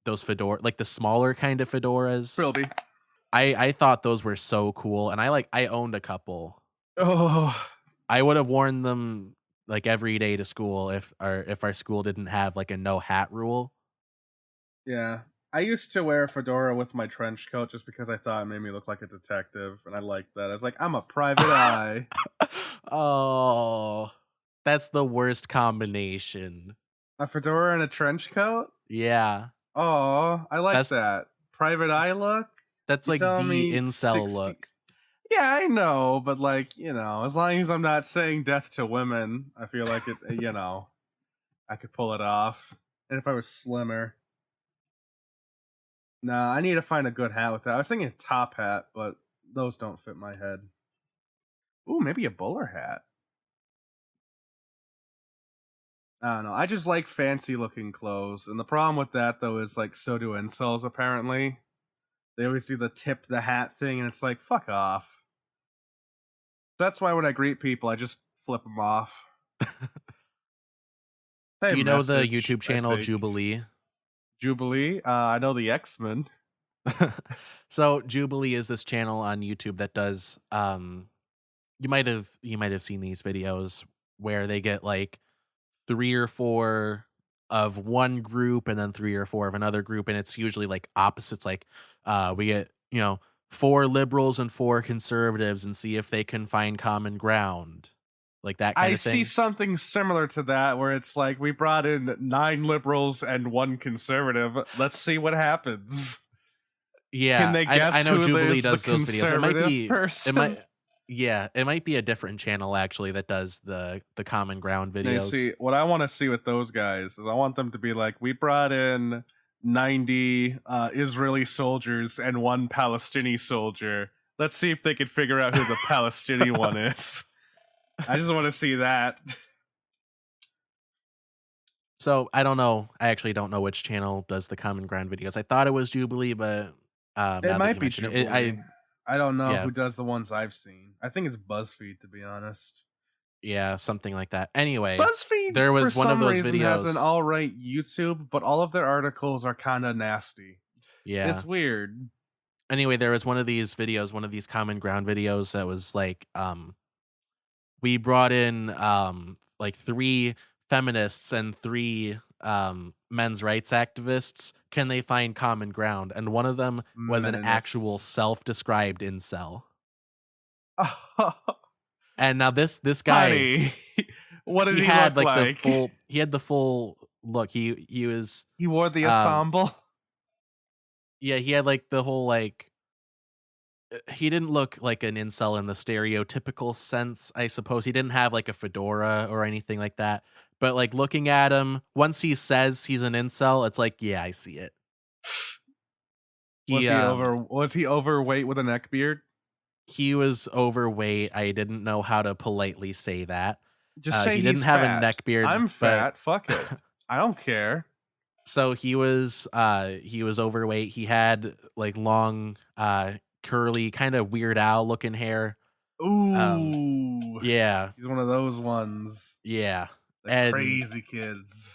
those fedora, like the smaller kind of fedoras. Trilby. I thought those were so cool, and I owned a couple. Oh, I would have worn them like every day to school if our school didn't have like a no hat rule. yeah. I used to wear a fedora with my trench coat just because I thought it made me look like a detective, and I liked that. I was like, I'm a private eye. Oh, that's the worst combination. A fedora and a trench coat? Yeah, Oh, I like that. Private eye look? that's You like the tell me incel 60 look. Yeah, I know, but like, as long as I'm not saying death to women, I feel like it, I could pull it off. And if I was slimmer. Nah, I need to find a good hat with that. I was thinking a top hat, but those don't fit my head. Ooh, maybe a bowler hat. I don't know. I just like fancy looking clothes. And the problem with that, though, is like so do incels, apparently. They always do the tip the hat thing, and it's like, fuck off. That's why when I greet people, I just flip them off. Do you know the Message, YouTube I channel think. Jubilee? Jubilee? I know the X-Men. So Jubilee is this channel on YouTube that does you might have seen these videos where they get like 3 or 4 of one group and then 3 or 4 of another group, and it's usually like opposites. Like we get 4 liberals and 4 conservatives and see if they can find common ground, like that kind I of thing. see something similar to that where it's like we brought in 9 liberals and 1 conservative. Let's see what happens. Yeah, Can they guess I know who Jubilee is does the those videos. It might conservative be person? it might be a different channel actually that does the common ground Now, videos. see, what I want to see with those guys is I want them to be like, we brought in 90 Israeli soldiers and 1 Palestinian soldier. Let's see if they can figure out who the Palestinian one is. I just want to see that. So I don't know. I actually don't know which channel does the Common Ground videos. I thought it was Jubilee, but now It that might you be mention Jubilee. it, I don't know yeah. who does the ones I've seen. I think it's BuzzFeed, to be honest. Yeah, something like that. Anyway, BuzzFeed, there was for one of some those reason, has an videos. all-right YouTube, but all of their articles are kind of nasty. Yeah. It's weird. Anyway, there was one of these videos, one of these Common Ground videos that was like, we brought in like 3 feminists and 3 men's rights activists. Can they find common ground? And one of them was an actual self-described incel. And now this guy, Honey, what did he had look like he had the full look. He was He wore the ensemble. Yeah, he had like the whole like. He didn't look like an incel in the stereotypical sense, I suppose. He didn't have like a fedora or anything like that. But like looking at him, once he says he's an incel, it's like, yeah, I see it. Was he overweight with a neck beard? He was overweight. I didn't know how to politely say that. Just say he he's didn't have fat. a neck beard. I'm fat. Fuck it. I don't care. So he was overweight. He had like long, curly, kind of Weird Al looking hair. Ooh. Yeah. He's one of those ones. Yeah. The crazy kids.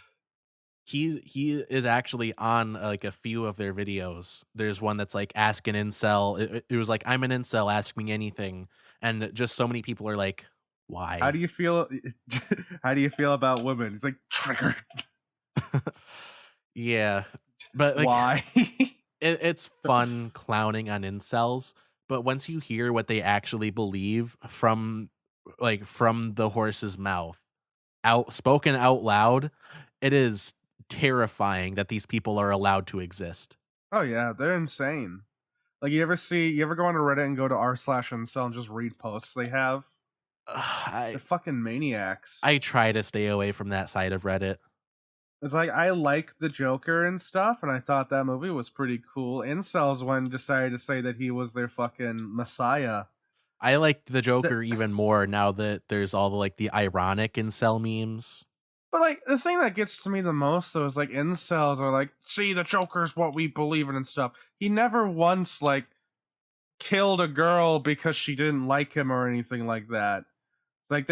He is actually on like a few of their videos. There's one that's like ask an incel. It was like, I'm an incel, ask me anything. And just so many people are like, why? How do you feel? How do you feel about women? He's like, triggered. Yeah, but like, why? it's fun clowning on incels. But once you hear what they actually believe from the horse's mouth, spoken out loud, it is terrifying that these people are allowed to exist. Oh yeah, they're insane. Like you ever go on Reddit and go to r/incel and just read posts they have? They're fucking maniacs. I try to stay away from that side of Reddit. It's like, I like the Joker and stuff, and I thought that movie was pretty cool. Incels when decided to say that he was their fucking messiah. I liked the Joker even more now that there's all the like the ironic incel memes. But like the thing that gets to me the most though is like incels are like, see, the Joker's what we believe in and stuff. He never once like killed a girl because she didn't like him or anything like that. Like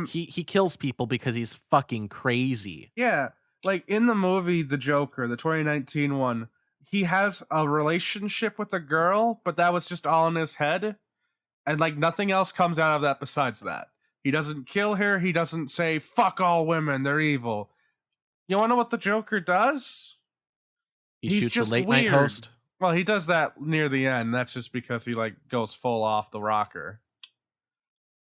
he kills people because he's fucking crazy. Yeah, like in the movie The Joker, the 2019 one, he has a relationship with a girl, but that was just all in his head, and like nothing else comes out of that besides that. He doesn't kill her. He doesn't say, fuck all women, they're evil. You wanna know what the Joker does? He's shoots a late night host. Well, he does that near the end. That's just because he like goes full off the rocker.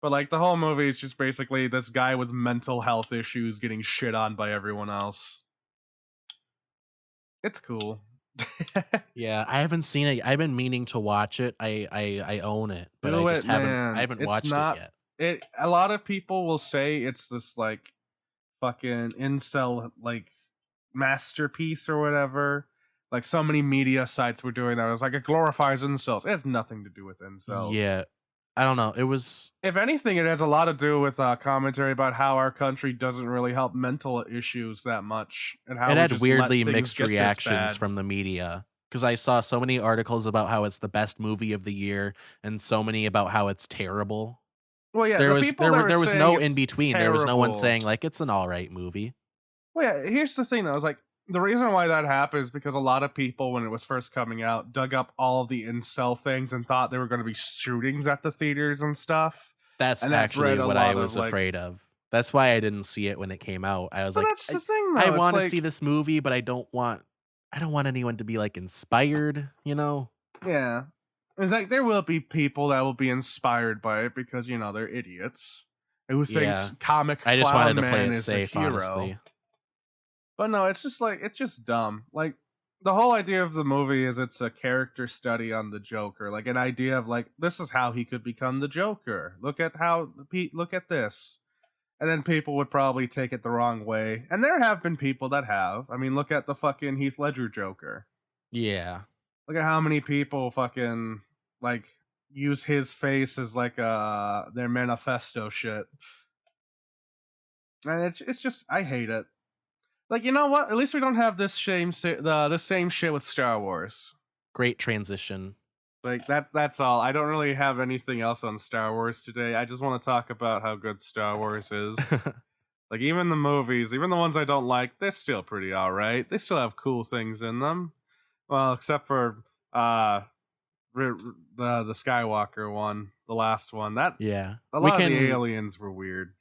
But like the whole movie is just basically this guy with mental health issues getting shit on by everyone else. It's cool. Yeah, I haven't seen it. I've been meaning to watch it. I own it, but I haven't watched it yet. A lot of people will say it's this like fucking incel like masterpiece or whatever. Like so many media sites were doing that. It was like, it glorifies incels. It has nothing to do with incels. Yeah. I don't know. It was... If anything, it has a lot to do with commentary about how our country doesn't really help mental issues that much. And how it had weirdly mixed reactions from the media. Because I saw so many articles about how it's the best movie of the year, and so many about how it's terrible. Well, yeah, there was no in between. There was no one saying like it's an all right movie. Well, yeah, here's the thing though. I was like, the reason why that happened is because a lot of people, when it was first coming out, dug up all of the incel things and thought there were going to be shootings at the theaters and stuff. That's actually what I was afraid of. That's why I didn't see it when it came out. I was like, that's the thing, though. I want to see this movie, but I don't want anyone to be like inspired, you know? Yeah. It's like there will be people that will be inspired by it because, you know, they're idiots. Who thinks comic I just wanted to man play it is safe, a hero. honestly. But no, it's just dumb. Like the whole idea of the movie is it's a character study on the Joker, like an idea of like, this is how he could become the Joker. Look at this. And then people would probably take it the wrong way. And there have been people that have. I mean, look at the fucking Heath Ledger Joker. Yeah. Look at how many people fucking like use his face as like their manifesto shit. And it's just I hate it. Like, you know what? At least we don't have this the same shit with Star Wars. Great transition. Like that's all. I don't really have anything else on Star Wars today. I just want to talk about how good Star Wars is. Like, even the movies, even the ones I don't like, they're still pretty alright. They still have cool things in them. Well, except for the Skywalker one, the last one. That Yeah. a lot of the aliens were weird.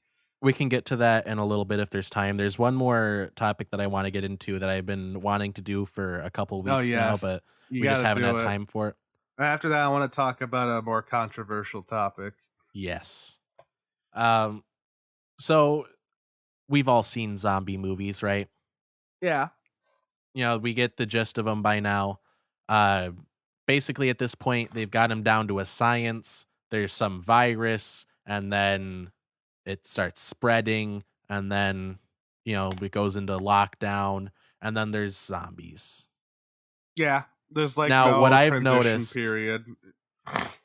We can get to that in a little bit if there's time. There's one more topic that I want to get into that I've been wanting to do for a couple weeks now, but we just haven't had time for it. After that, I want to talk about a more controversial topic. Yes. So we've all seen zombie movies, right? Yeah. You know, we get the gist of them by now. Basically, at this point, they've got them down to a science. There's some virus, and then it starts spreading, and then, you know, it goes into lockdown, and then there's zombies. Yeah, there's like now no what I've transition noticed period.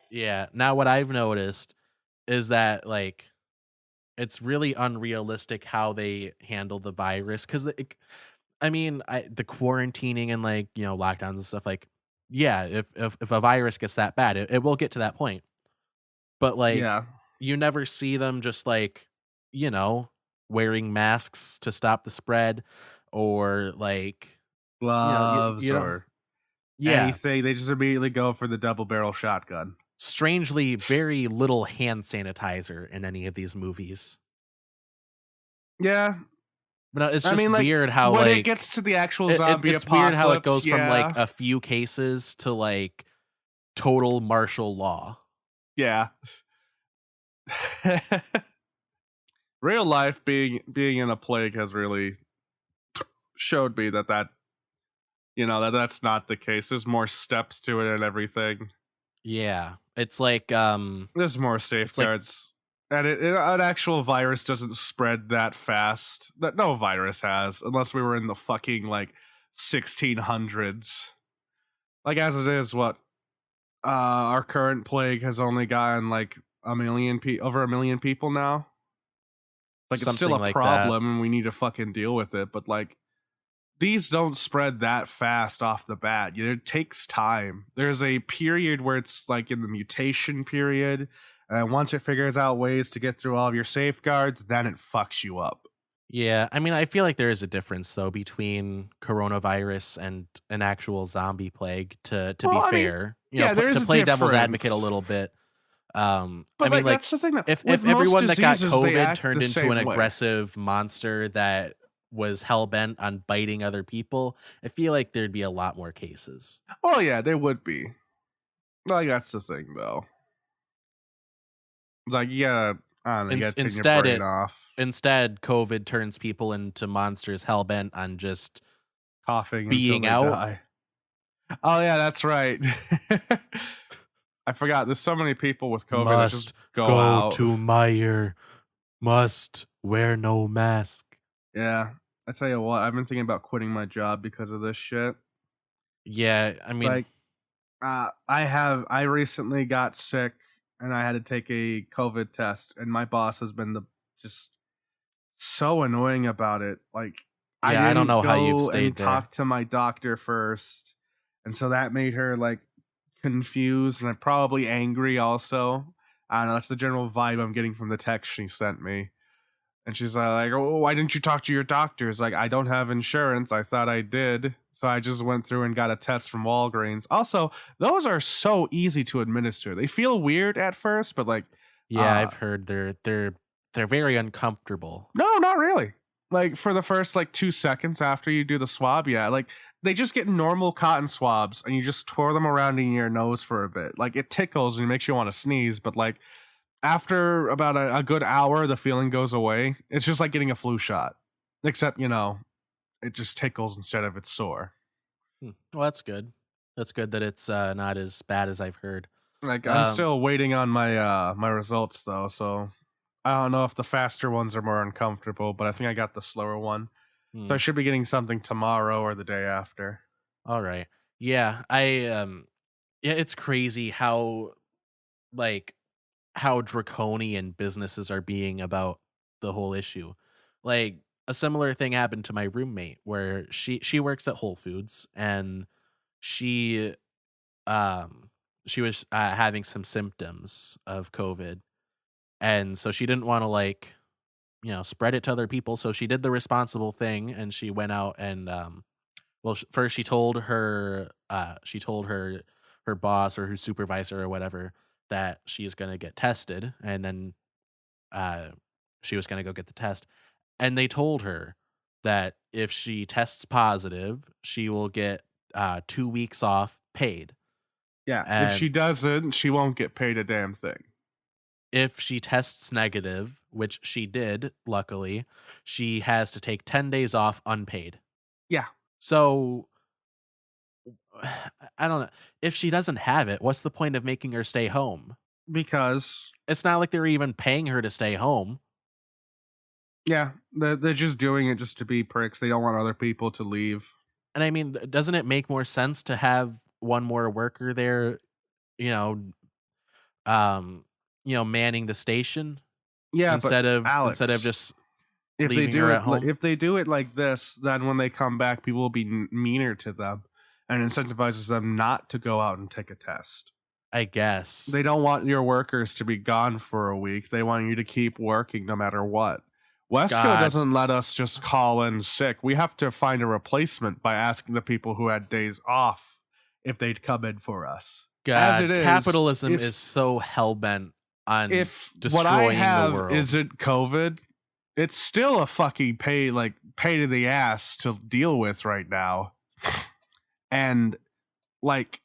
Yeah, now what I've noticed is that, like, it's really unrealistic how they handle the virus, because I mean, the quarantining and, like, you know, lockdowns and stuff, like, yeah, if a virus gets that bad, it will get to that point. But, like, Yeah. you never see them just, like, you know, wearing masks to stop the spread, or, like, Gloves you know, or yeah, anything. They just immediately go for the double barrel shotgun. strangely very little hand sanitizer in any of these movies. Yeah. But no, it's I just mean, like, weird how, when like, it gets to the actual zombie it's apocalypse, weird how it goes from, like, yeah. a few cases to, like, total martial law. Yeah. Real life being in a plague has really showed me that you know that's not the case. There's more steps to it and everything. Yeah, it's like There's more safeguards. And an actual virus doesn't spread that fast. That no virus has, unless we were in the fucking like 1600s. Like, as it is, what our current plague has only gotten like over a million people now. Like, it's still something a like problem, and we need to fucking deal with it. But like, these don't spread that fast off the bat. It takes time. There's a period where it's like in the mutation period. And once it figures out ways to get through all of your safeguards, then it fucks you up. Yeah, I mean, I feel like there is a difference though between coronavirus and an actual zombie plague. To Well, be I mean, fair, you yeah, know, there is to a play devil's advocate a difference. little bit. But I mean, like, that's the thing. That if with everyone most that got diseases, they COVID act turned the into same an way. aggressive monster that was hell bent on biting other people, I feel like there'd be a lot more cases. Oh yeah, there would be. Like, that's the thing, though. Like, yeah, I don't know, you gotta turn your brain off. Instead, COVID turns people into monsters hell bent on just Coughing being until they out. die. Oh yeah, that's right. I forgot. There's so many people with COVID that just go out. to Meyer. Must wear no mask. Yeah, I tell you what, I've been thinking about quitting my job because of this shit. Yeah, I mean, Like, I recently got sick and I had to take a COVID test, and my boss has been just so annoying about it. Like, yeah, I don't know how you've go stayed and there. talk to my doctor first, and so that made her like confused and probably angry also. I don't know, that's the general vibe I'm getting from the text she sent me. And she's like, oh, why didn't you talk to your doctors? Like, I don't have insurance. I thought I did. So I just went through and got a test from Walgreens. Also, those are so easy to administer. They feel weird at first, but like, yeah, I've heard they're very uncomfortable. no, not really. Like, for the first like 2 seconds after you do the swab, yeah, like they just get normal cotton swabs and you just twirl them around in your nose for a bit. Like, it tickles and it makes you want to sneeze, but like after about a good hour, the feeling goes away. It's just like getting a flu shot, except, you know, it just tickles instead of it's sore. Well, that's good. That's good that it's not as bad as I've heard. Like, I'm still waiting on my my results though, so I don't know if the faster ones are more uncomfortable, but I think I got the slower one. So I should be getting something tomorrow or the day after. All right. Yeah, yeah, it's crazy how like how draconian businesses are being about the whole issue. Like a similar thing happened to my roommate where she works at Whole Foods, and she um she was having some symptoms of COVID, and so she didn't want to like spread it to other people, so she did the responsible thing and she went out and well, first she told her boss or her supervisor or whatever that she is going to get tested, and then uh she was going to go get the test, and they told her that if she tests positive she will get 2 weeks off paid, Yeah, if and she doesn't, she won't get paid a damn thing. if she tests negative, which she did, luckily, she has to take 10 days off unpaid. Yeah, So I don't know. If she doesn't have it, what's the point of making her stay home? because It's not like they're even paying her to stay home. yeah, they're just doing it just to be pricks. They don't want other people to leave. And I mean, doesn't it make more sense to have one more worker there, you know, manning the station Yeah, instead but of Alex, just if they leaving do her it, at home? if they do it like this, then when they come back, people will be meaner to them, and incentivizes them not to go out and take a test. I guess. They don't want your workers to be gone for a week. They want you to keep working no matter what. Wesco God. doesn't let us just call in sick. We have to find a replacement by asking the people who had days off if they'd come in for us. God, As it is, capitalism if- is so hell-bent on If destroying what I the have world. isn't COVID, it's still a fucking pain in the ass to deal with right now. And like,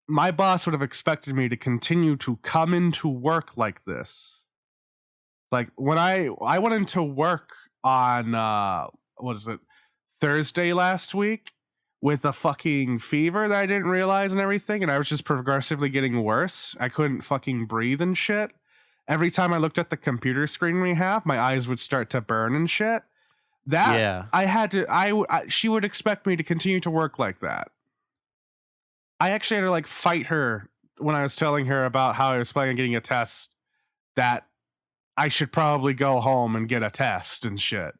my boss would have expected me to continue to come into work like this. Like when I went into work on Thursday last week with a fucking fever that I didn't realize and everything, and I was just progressively getting worse. I couldn't fucking breathe and shit. Every time I looked at the computer screen we have, my eyes would start to burn and shit. That Yeah. I had to she would expect me to continue to work like that. I actually had to like fight her when I was telling her about how I was planning on getting a test, that I should probably go home and get a test and shit.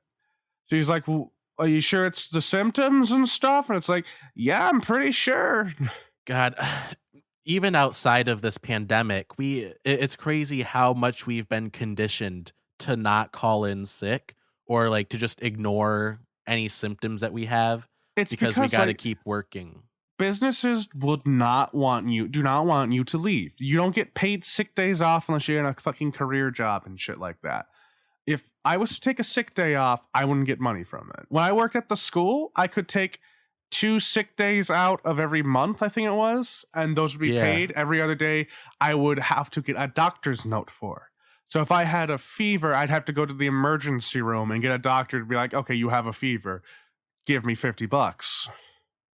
She's like, well, are you sure it's the symptoms and stuff? And it's like, yeah, I'm pretty sure. God, even outside of this pandemic, it's crazy how much we've been conditioned to not call in sick or like to just ignore any symptoms that we have It's because we got to like, keep working. businesses do not want you to leave. You don't get paid sick days off unless you're in a fucking career job and shit like that. If I was to take a sick day off, I wouldn't get money from it. When I worked at the school, I could take 2 sick days out of every month, I think it was, and those would be Yeah. paid. Every other day, I would have to get a doctor's note for. So if I had a fever, I'd have to go to the emergency room and get a doctor to be like, okay, you have a fever. Give me $50.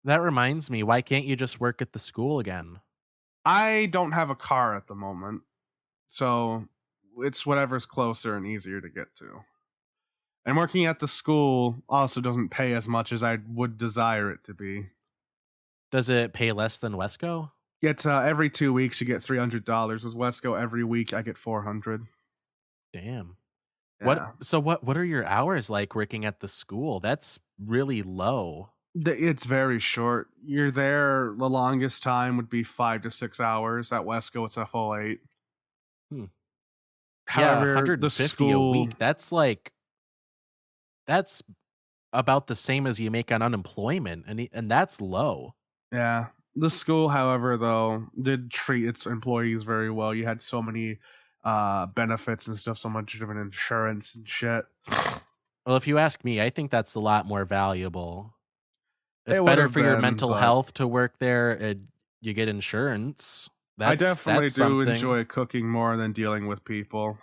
That reminds me, why can't you just work at the school again? I don't have a car at the moment, so it's whatever's closer and easier to get to. And working at the school also doesn't pay as much as I would desire it to be. Does it pay less than Wesco? It's every 2 weeks you get $300. With Wesco, every week I get $400. Damn. Yeah. What are your hours like working at the school? That's really low. It's very short. You're there, the longest time would be 5 to 6 hours. At Wesco, it's a full 8. Yeah, However, 150 the school, a week. That's about the same as you make on unemployment, and that's low. Yeah. The school, however, though, did treat its employees very well. You had so many benefits and stuff, so much different insurance and shit. Well, if you ask me, I think that's a lot more valuable. It's It better would've for your been, mental but- health to work there. You get insurance. I definitely that's do something. enjoy cooking more than dealing with people.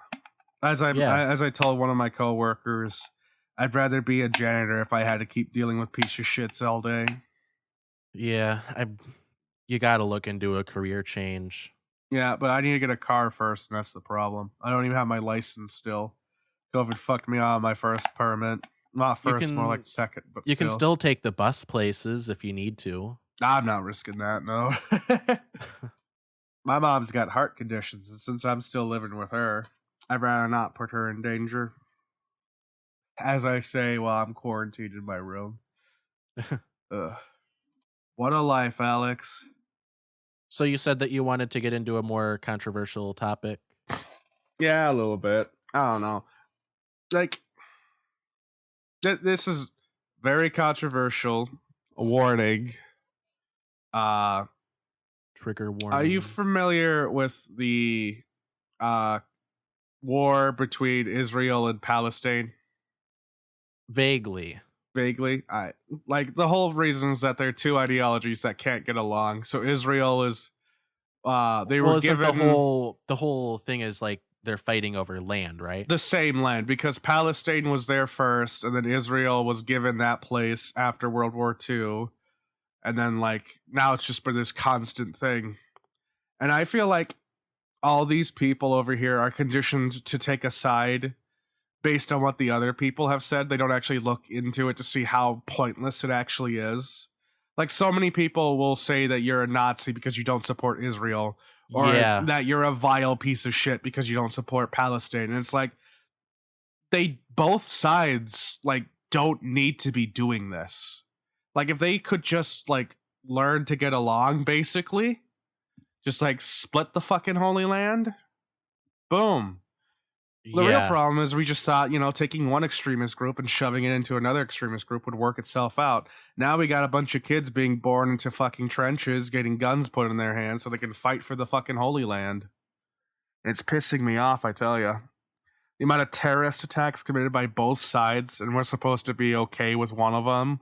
As I told one of my coworkers, I'd rather be a janitor if I had to keep dealing with piece of shits all day. Yeah, you got to look into a career change. Yeah, but I need to get a car first, and that's the problem. I don't even have my license still. COVID fucked me on my first permit. Not first, more like second, but You can still take the bus places if you need to. I'm not risking that, no. My mom's got heart conditions, and since I'm still living with her, I'd rather not put her in danger. As I say while I'm quarantined in my room. Ugh. What a life, Alex. So you said that you wanted to get into a more controversial topic. Yeah, a little bit. I don't know. Like, this is very controversial. A warning. Trigger warning. Are you familiar with the war between Israel and Palestine? Vaguely. Vaguely. I like the whole reason is that they're two ideologies that can't get along. So Israel is they were Isn't given the whole thing is like they're fighting over land, right? the same land because Palestine was there first, and then Israel was given that place after World War II. And then like now it's just been this constant thing. And I feel like all these people over here are conditioned to take a side based on what the other people have said. They don't actually look into it to see how pointless it actually is. Like, so many people will say that you're a Nazi because you don't support Israel, or that you're a vile piece of shit because you don't support Palestine. And it's like, they both sides like don't need to be doing this. Like, if they could just like learn to get along, basically, just like split the fucking Holy Land, boom. The real problem is we just thought, taking one extremist group and shoving it into another extremist group would work itself out. Now we got a bunch of kids being born into fucking trenches, getting guns put in their hands so they can fight for the fucking Holy Land. It's pissing me off, I tell you. The amount of terrorist attacks committed by both sides, and we're supposed to be okay with one of them.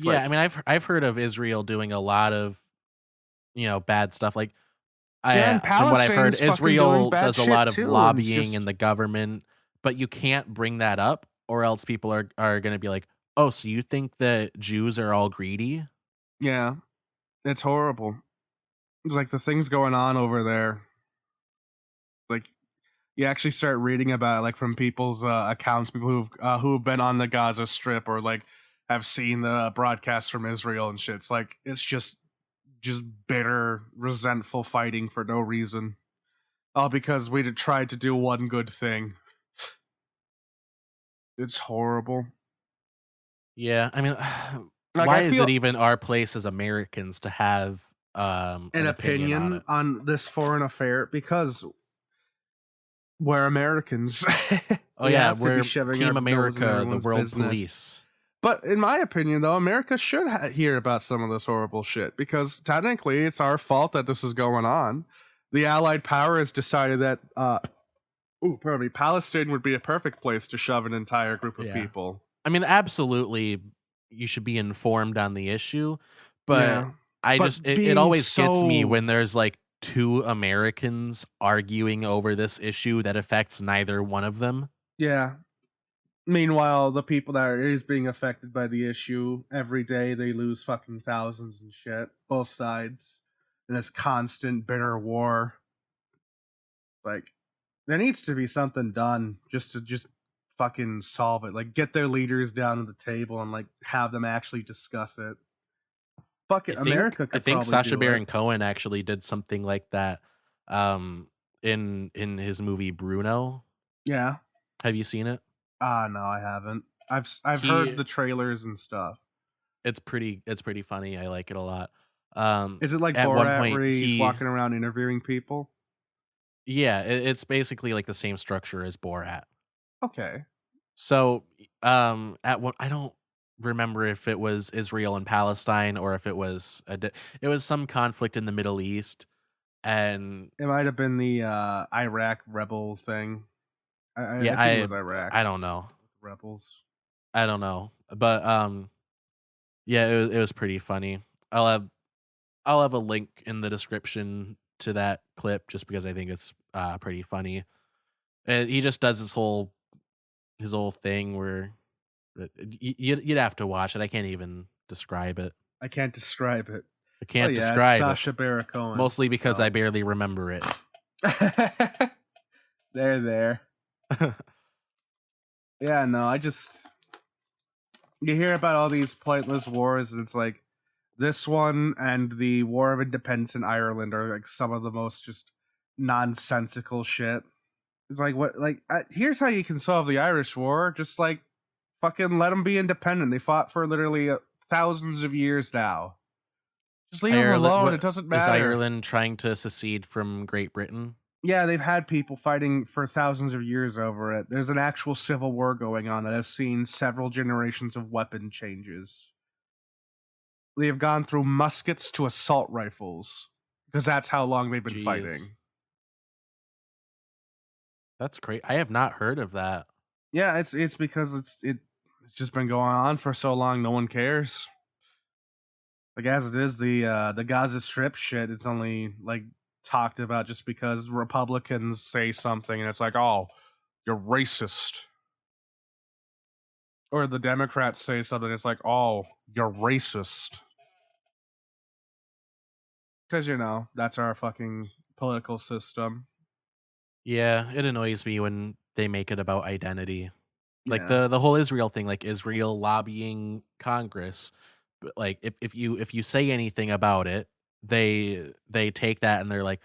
I mean, I've heard of Israel doing a lot of, bad stuff. Like, from what I've heard, Israel does a lot of lobbying in the government, but you can't bring that up, or else people are going to be like, "Oh, so you think that Jews are all greedy?" Yeah, it's horrible. It's like the things going on over there. Like, you actually start reading about it, like from people's accounts, people who've been on the Gaza Strip or like have seen the broadcasts from Israel and shit. It's like it's just bitter, resentful fighting for no reason. All because we tried to do one good thing. It's horrible. Yeah, I mean, Like, why is it even our place as Americans to have an opinion opinion on this foreign affair? Because we're Americans. Oh yeah, we're Team America, the world police. But in my opinion, though, America should hear about some of this horrible shit, because technically it's our fault that this is going on. The Allied power has decided that, Palestine would be a perfect place to shove an entire group of people. I mean, absolutely, you should be informed on the issue, but it always gets me when there's like two Americans arguing over this issue that affects neither one of them. Yeah. Meanwhile, the people that is being affected by the issue, every day they lose fucking thousands and shit. Both sides. In this constant bitter war. Like, there needs to be something done to fucking solve it. Like, get their leaders down to the table and like have them actually discuss it. Fuck it, America could. I think Sacha Baron Cohen actually did something like that in his movie Bruno. Yeah. Have you seen it? No, I haven't. I've heard the trailers and stuff. It's pretty funny. I like it a lot. Is it like Borat where he's walking around interviewing people? Yeah, it's basically like the same structure as Borat. Okay. So, at what I don't remember if it was Israel and Palestine or if it was it was some conflict in the Middle East, and it might have been the Iraq rebel thing. I think it was Iraq. I don't know. Rebels. I don't know, but yeah, it was pretty funny. I'll have a link in the description to that clip just because I think it's pretty funny. He just does his whole thing where you'd have to watch it. I can't even describe it. I can't describe it. I can't describe Sacha Baron Cohen. Mostly because I barely remember it. There. Yeah, no, you hear about all these pointless wars, and it's like, This one and the War of Independence in Ireland are like some of the most just nonsensical shit. It's like what? Like here's how you can solve the Irish War. Just like fucking let them be independent. They fought for literally thousands of years now. Just leave them Ireland, alone. It what doesn't is matter. Ireland trying to secede from Great Britain? Yeah, they've had people fighting for thousands of years over it. There's an actual civil war going on that has seen several generations of weapon changes. They have gone through muskets to assault rifles because that's how long they've been Jeez. fighting. That's great. I have not heard of that. Yeah, it's because it's just been going on for so long. No one cares. Like as it is, the Gaza Strip shit. It's only like talked about just because Republicans say something, and it's like, oh, you're racist. Or the Democrats say something, it's like, oh, you're racist. Because, that's our fucking political system. Yeah, it annoys me when they make it about identity. Like Yeah. the whole Israel thing, like Israel lobbying Congress. But like if you say anything about it, they take that and they're like,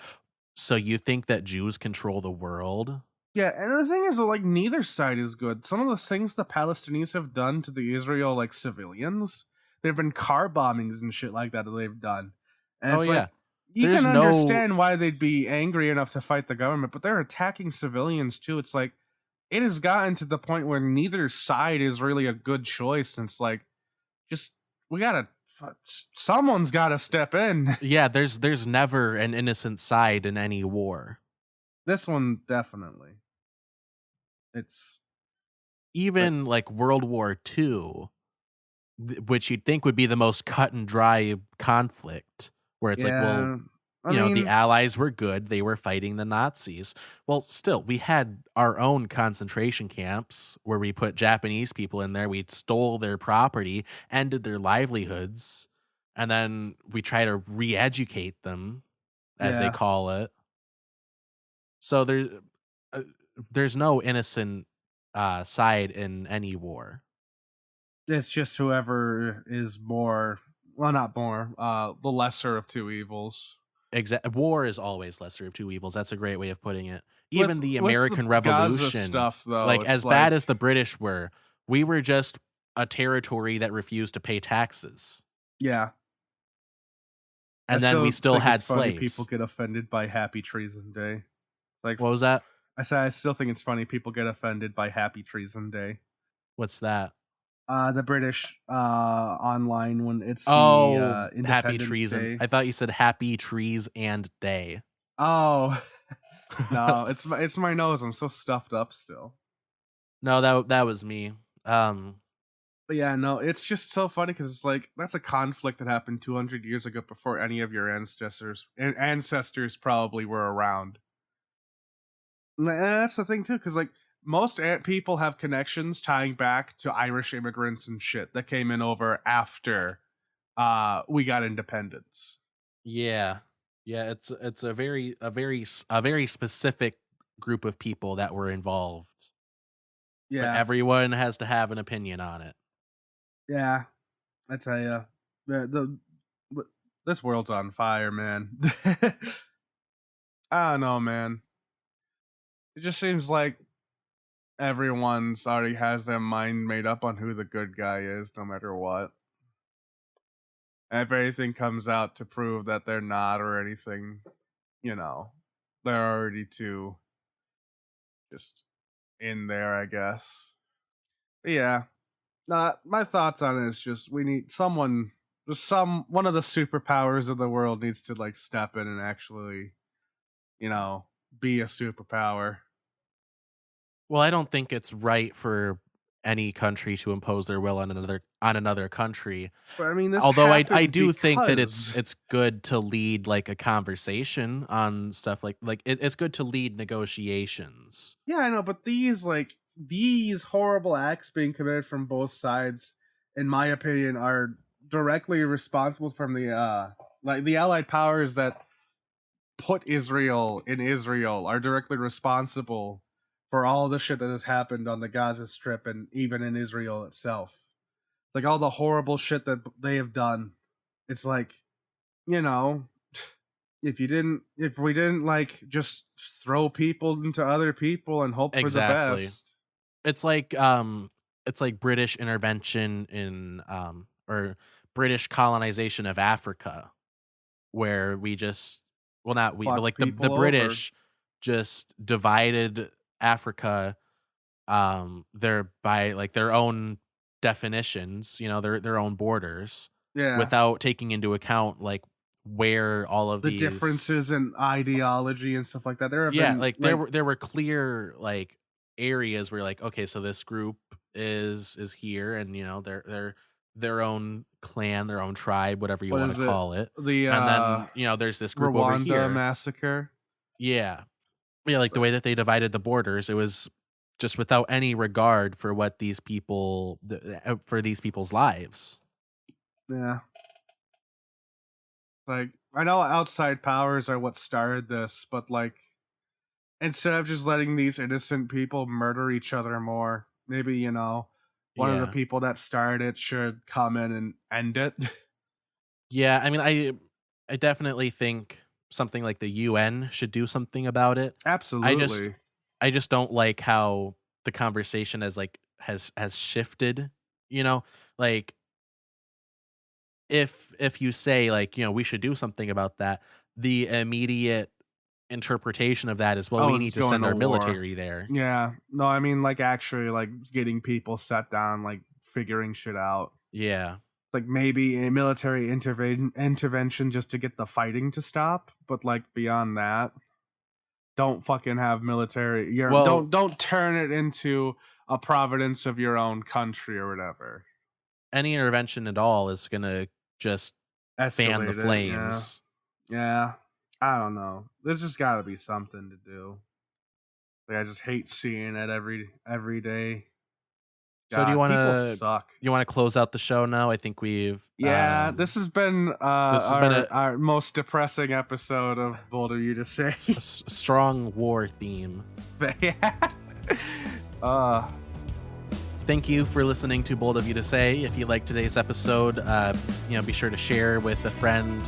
so you think that Jews control the world? Yeah, and the thing is, like, neither side is good. Some of the things the Palestinians have done to the Israel, like, civilians, there have been car bombings and shit like that they've done. And Oh it's yeah. like, you There's can no understand why they'd be angry enough to fight the government, but they're attacking civilians too. It's like, it has gotten to the point where neither side is really a good choice. And it's like, just, someone's gotta step in. Yeah, there's never an innocent side in any war. This one, definitely. It's, Even like World War II, which you'd think would be the most cut and dry conflict, where it's like, well, yeah, the Allies were good. They were fighting the Nazis. Well, still, we had our own concentration camps where we put Japanese people in there. We stole their property, ended their livelihoods, and then we try to re-educate them, as they yeah. call it. So there's no innocent side in any war. It's just whoever is not more, the lesser of two evils. War is always lesser of two evils. That's a great way of putting it. Even the American Gaza Revolution, stuff, though, like it's as bad as the British were, we were just a territory that refused to pay taxes, yeah, and then we still think had it's funny slaves. people get offended by Happy Treason Day. Like, What was that? I still think it's funny people get offended by Happy Treason Day. What's that? The British online when it's Oh, the Happy Independence Treason. Day. I thought you said Happy Trees and Day. Oh no, it's my nose. I'm so stuffed up still. No, that was me. But yeah, no, it's just so funny because it's like that's a conflict that happened 200 years ago before any of your ancestors probably were around. And that's the thing too, because like most people have connections tying back to Irish immigrants and shit that came in over after we got independence. Yeah, it's a very specific group of people that were involved. Yeah, But everyone has to have an opinion on it. yeah. I tell you, this world's on fire, man. I don't know, man. It just seems like everyone's already has their mind made up on who the good guy is, no matter what. And if anything comes out to prove that they're not or anything, they're already too just in there, I guess. But yeah. My thoughts on it is just we need someone, one of the superpowers of the world needs to like step in and actually, be a superpower. Well, I don't think it's right for any country to impose their will on another country. But I mean, this Although I happened do think that because- it's good to lead like a conversation on stuff like it's good to lead negotiations. Yeah, I know, but these horrible acts being committed from both sides, in my opinion, are directly responsible from the the Allied powers that put Israel in Israel are directly responsible for all the shit that has happened on the Gaza Strip and even in Israel itself. Like all the horrible shit that they have done it's like, you know, if we didn't like just throw people into other people and hope for the Exactly. best. It's like British intervention in or British colonization of Africa, where we just not we, but Fucked like the people over. British just divided Africa their by like their own definitions, their own borders, Yeah. without taking into account like where all of The these differences in ideology and stuff like that. There have been there were clear like areas where like, okay, so this group is here, and they're their own clan, their own tribe, whatever you want to call it. The And then there's this group over Rwanda here. massacre. Yeah. Like the way that they divided the borders, it was just without any regard for what these people for these people's lives. Yeah. Like, I know outside powers are what started this, but like, instead of just letting these innocent people murder each other more, maybe, one of the people that started it should come in and end it. Yeah, I mean, I definitely think something like the UN should do something about it. Absolutely. I just don't like how the conversation has shifted, like if you say like, we should do something about that, the immediate interpretation of that is, well, we need to send our military there. Yeah. No, I mean like actually like getting people set down, like figuring shit out. Yeah. Like maybe a military intervention just to get the fighting to stop, but like beyond that, don't fucking have military. Don't turn it into a providence of your own country or whatever. Any intervention at all is gonna just fan the flames. Yeah. I don't know. There's just got to be something to do. Like, I just hate seeing it every day. So do you want to suck? You want to close out the show now? I think we've this has been our most depressing episode of Bold of You to Say. Strong war theme. Thank you for listening to Bold of You to Say. If you like today's episode, be sure to share with a friend.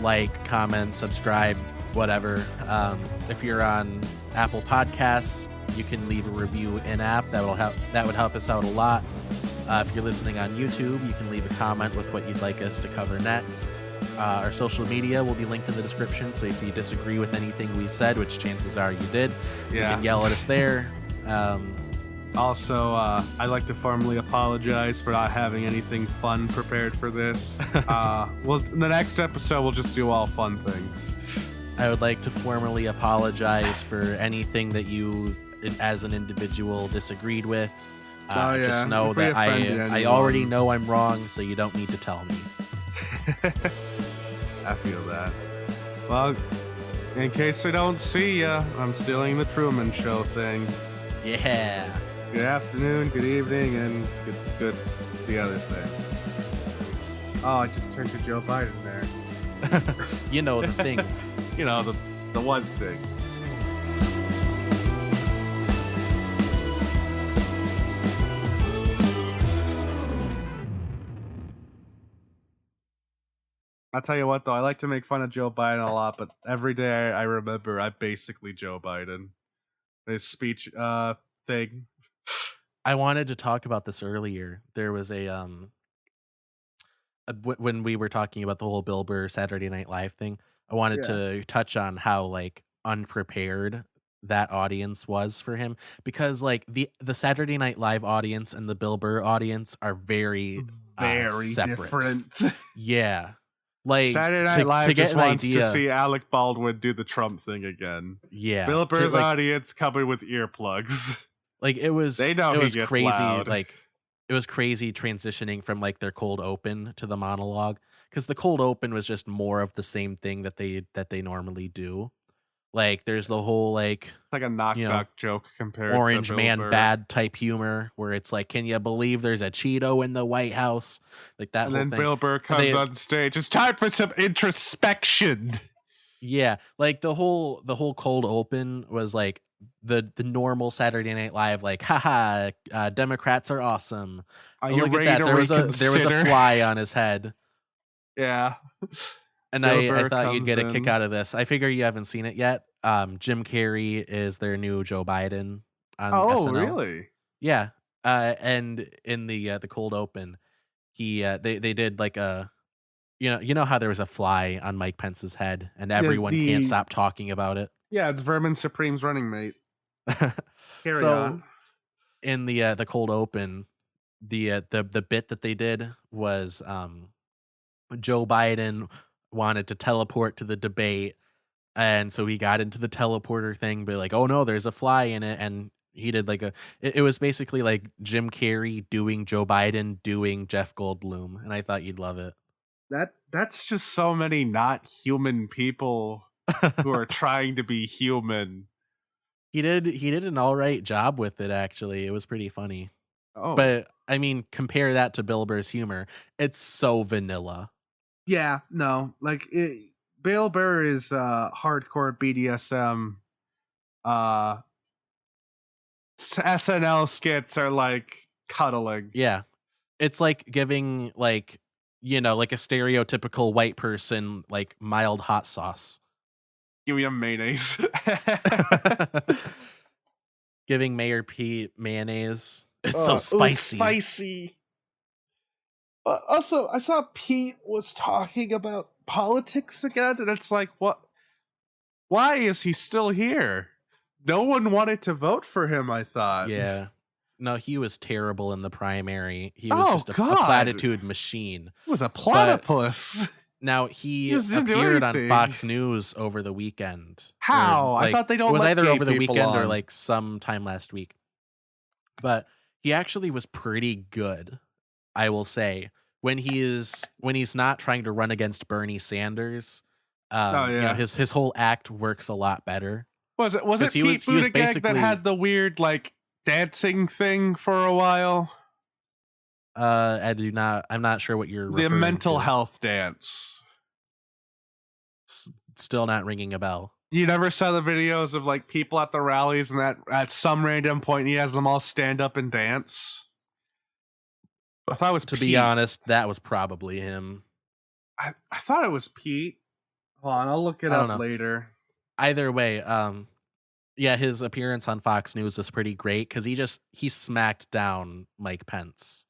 Like, comment, subscribe, whatever. If you're on Apple Podcasts, you can leave a review in-app. That would help us out a lot. If you're listening on YouTube, you can leave a comment with what you'd like us to cover next. Our social media will be linked in the description, so if you disagree with anything we said, which chances are you did, you can yell at us there. Also, I'd like to formally apologize for not having anything fun prepared for this. In the next episode, we'll just do all fun things. I would like to formally apologize for anything that you, as an individual, disagreed with. Just know that I already know I'm wrong, so you don't need to tell me. I feel that. Well, in case we don't see ya, I'm stealing the Truman Show thing. Yeah. Good afternoon, good evening, and good the other thing. Oh, I just turned to Joe Biden there. You know the thing. The one thing. I'll tell you what, though, I like to make fun of Joe Biden a lot, but every day I remember I'm basically Joe Biden. His speech thing. I wanted to talk about this earlier. There was when we were talking about the whole Bill Burr Saturday Night Live thing, I wanted to touch on how like unprepared that audience was for him, because like the Saturday Night Live audience and the Bill Burr audience are very separate. Different. Yeah. Like Saturday Night Live just wants to see Alec Baldwin do the Trump thing again. Yeah. Bill Burr's audience coming with earplugs. Like it was crazy. Loud. Like it was crazy transitioning from like their cold open to the monologue, because the cold open was just more of the same thing that they normally do. Like there's the whole like it's like a knock joke compared Orange to Man Bill Burr. Bad type humor, where it's like, can you believe there's a Cheeto in the White House? Like that. And whole then thing. Bill Burr comes on stage. It's time for some introspection. Yeah, like the whole cold open was like the normal Saturday Night Live, like, haha, Democrats are awesome. Are you look ready at that. to There was a fly on his head. Yeah. And Bill I Burr thought you'd comes get a kick in. out of this. I figure you haven't seen it yet. Jim Carrey is their new Joe Biden on Oh, SNL. really? Yeah. And in the cold open, they did like a you know how there was a fly on Mike Pence's head and everyone can't stop talking about it. Yeah, it's Vermin Supreme's running mate. Carry So on. in the cold open, the bit that they did was Joe Biden wanted to teleport to the debate, and so he got into the teleporter thing, but like, oh no, there's a fly in it, and he did like it was basically like Jim Carrey doing Joe Biden doing Jeff Goldblum, and I thought you'd love it. That's just so many not human people who are trying to be human. He did an all right job with it, actually. It was pretty funny. Oh, But I mean, compare that to Bill Burr's humor. It's so vanilla. yeah, no, like Bill Burr is hardcore BDSM. SNL skits are like cuddling. Yeah. It's like giving like, like a stereotypical white person like mild hot sauce. Give me a mayonnaise. Giving Mayor Pete mayonnaise. It's so spicy. Spicy. Also, I saw Pete was talking about politics again, and it's like, what? Why is he still here? No one wanted to vote for him, I thought. Yeah. No, he was terrible in the primary. He was just a platitude machine. He was a platypus. Now, he just didn't do appeared on anything. Fox News over the weekend. How? I thought they don't It was let either gay over the people weekend or on. like sometime last week. But he actually was pretty good, I will say. When he's not trying to run against Bernie Sanders, his whole act works a lot better. Was it he Pete was Buttigieg basically that had the weird like dancing thing for a while? I'm not sure what you're The referring mental to. health dance. Still not ringing a bell. You never saw the videos of like people at the rallies and that at some random point he has them all stand up and dance? I thought it was To Pete. be honest, that was probably him. I thought it was Pete. Hold on, I'll look it I don't up know. later. Either way, yeah, his appearance on Fox News was pretty great because he smacked down Mike Pence.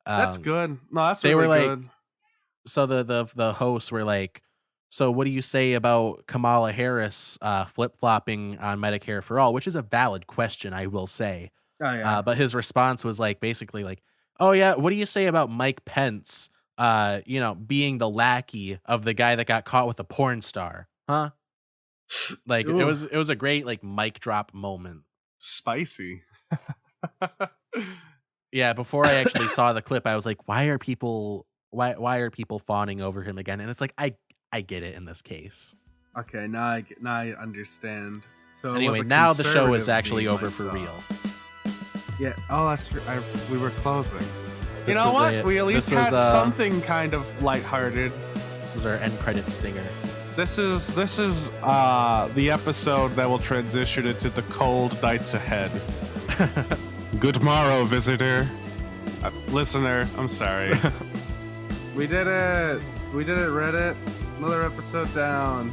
That's good. No, that's they really were like, good. So the hosts were like, so what do you say about Kamala Harris flip-flopping on Medicare for all? Which is a valid question, I will say. Oh yeah. But his response was like basically like, oh yeah, what do you say about Mike Pence being the lackey of the guy that got caught with a porn star? Huh? Like Ooh. it was a great like mic drop moment. Spicy. Yeah, before I actually saw the clip, I was like, why are people fawning over him again? And it's like I get it in this case. Okay, now I understand. So Anyway, now the show is actually over for real. Yeah. Oh, we were closing. This You know was what? We at least this was, had something kind of lighthearted. This is our end credit stinger. This is the episode that will transition into the cold nights ahead. Good morrow, visitor. Listener, I'm sorry. We did it, Reddit. Another episode down.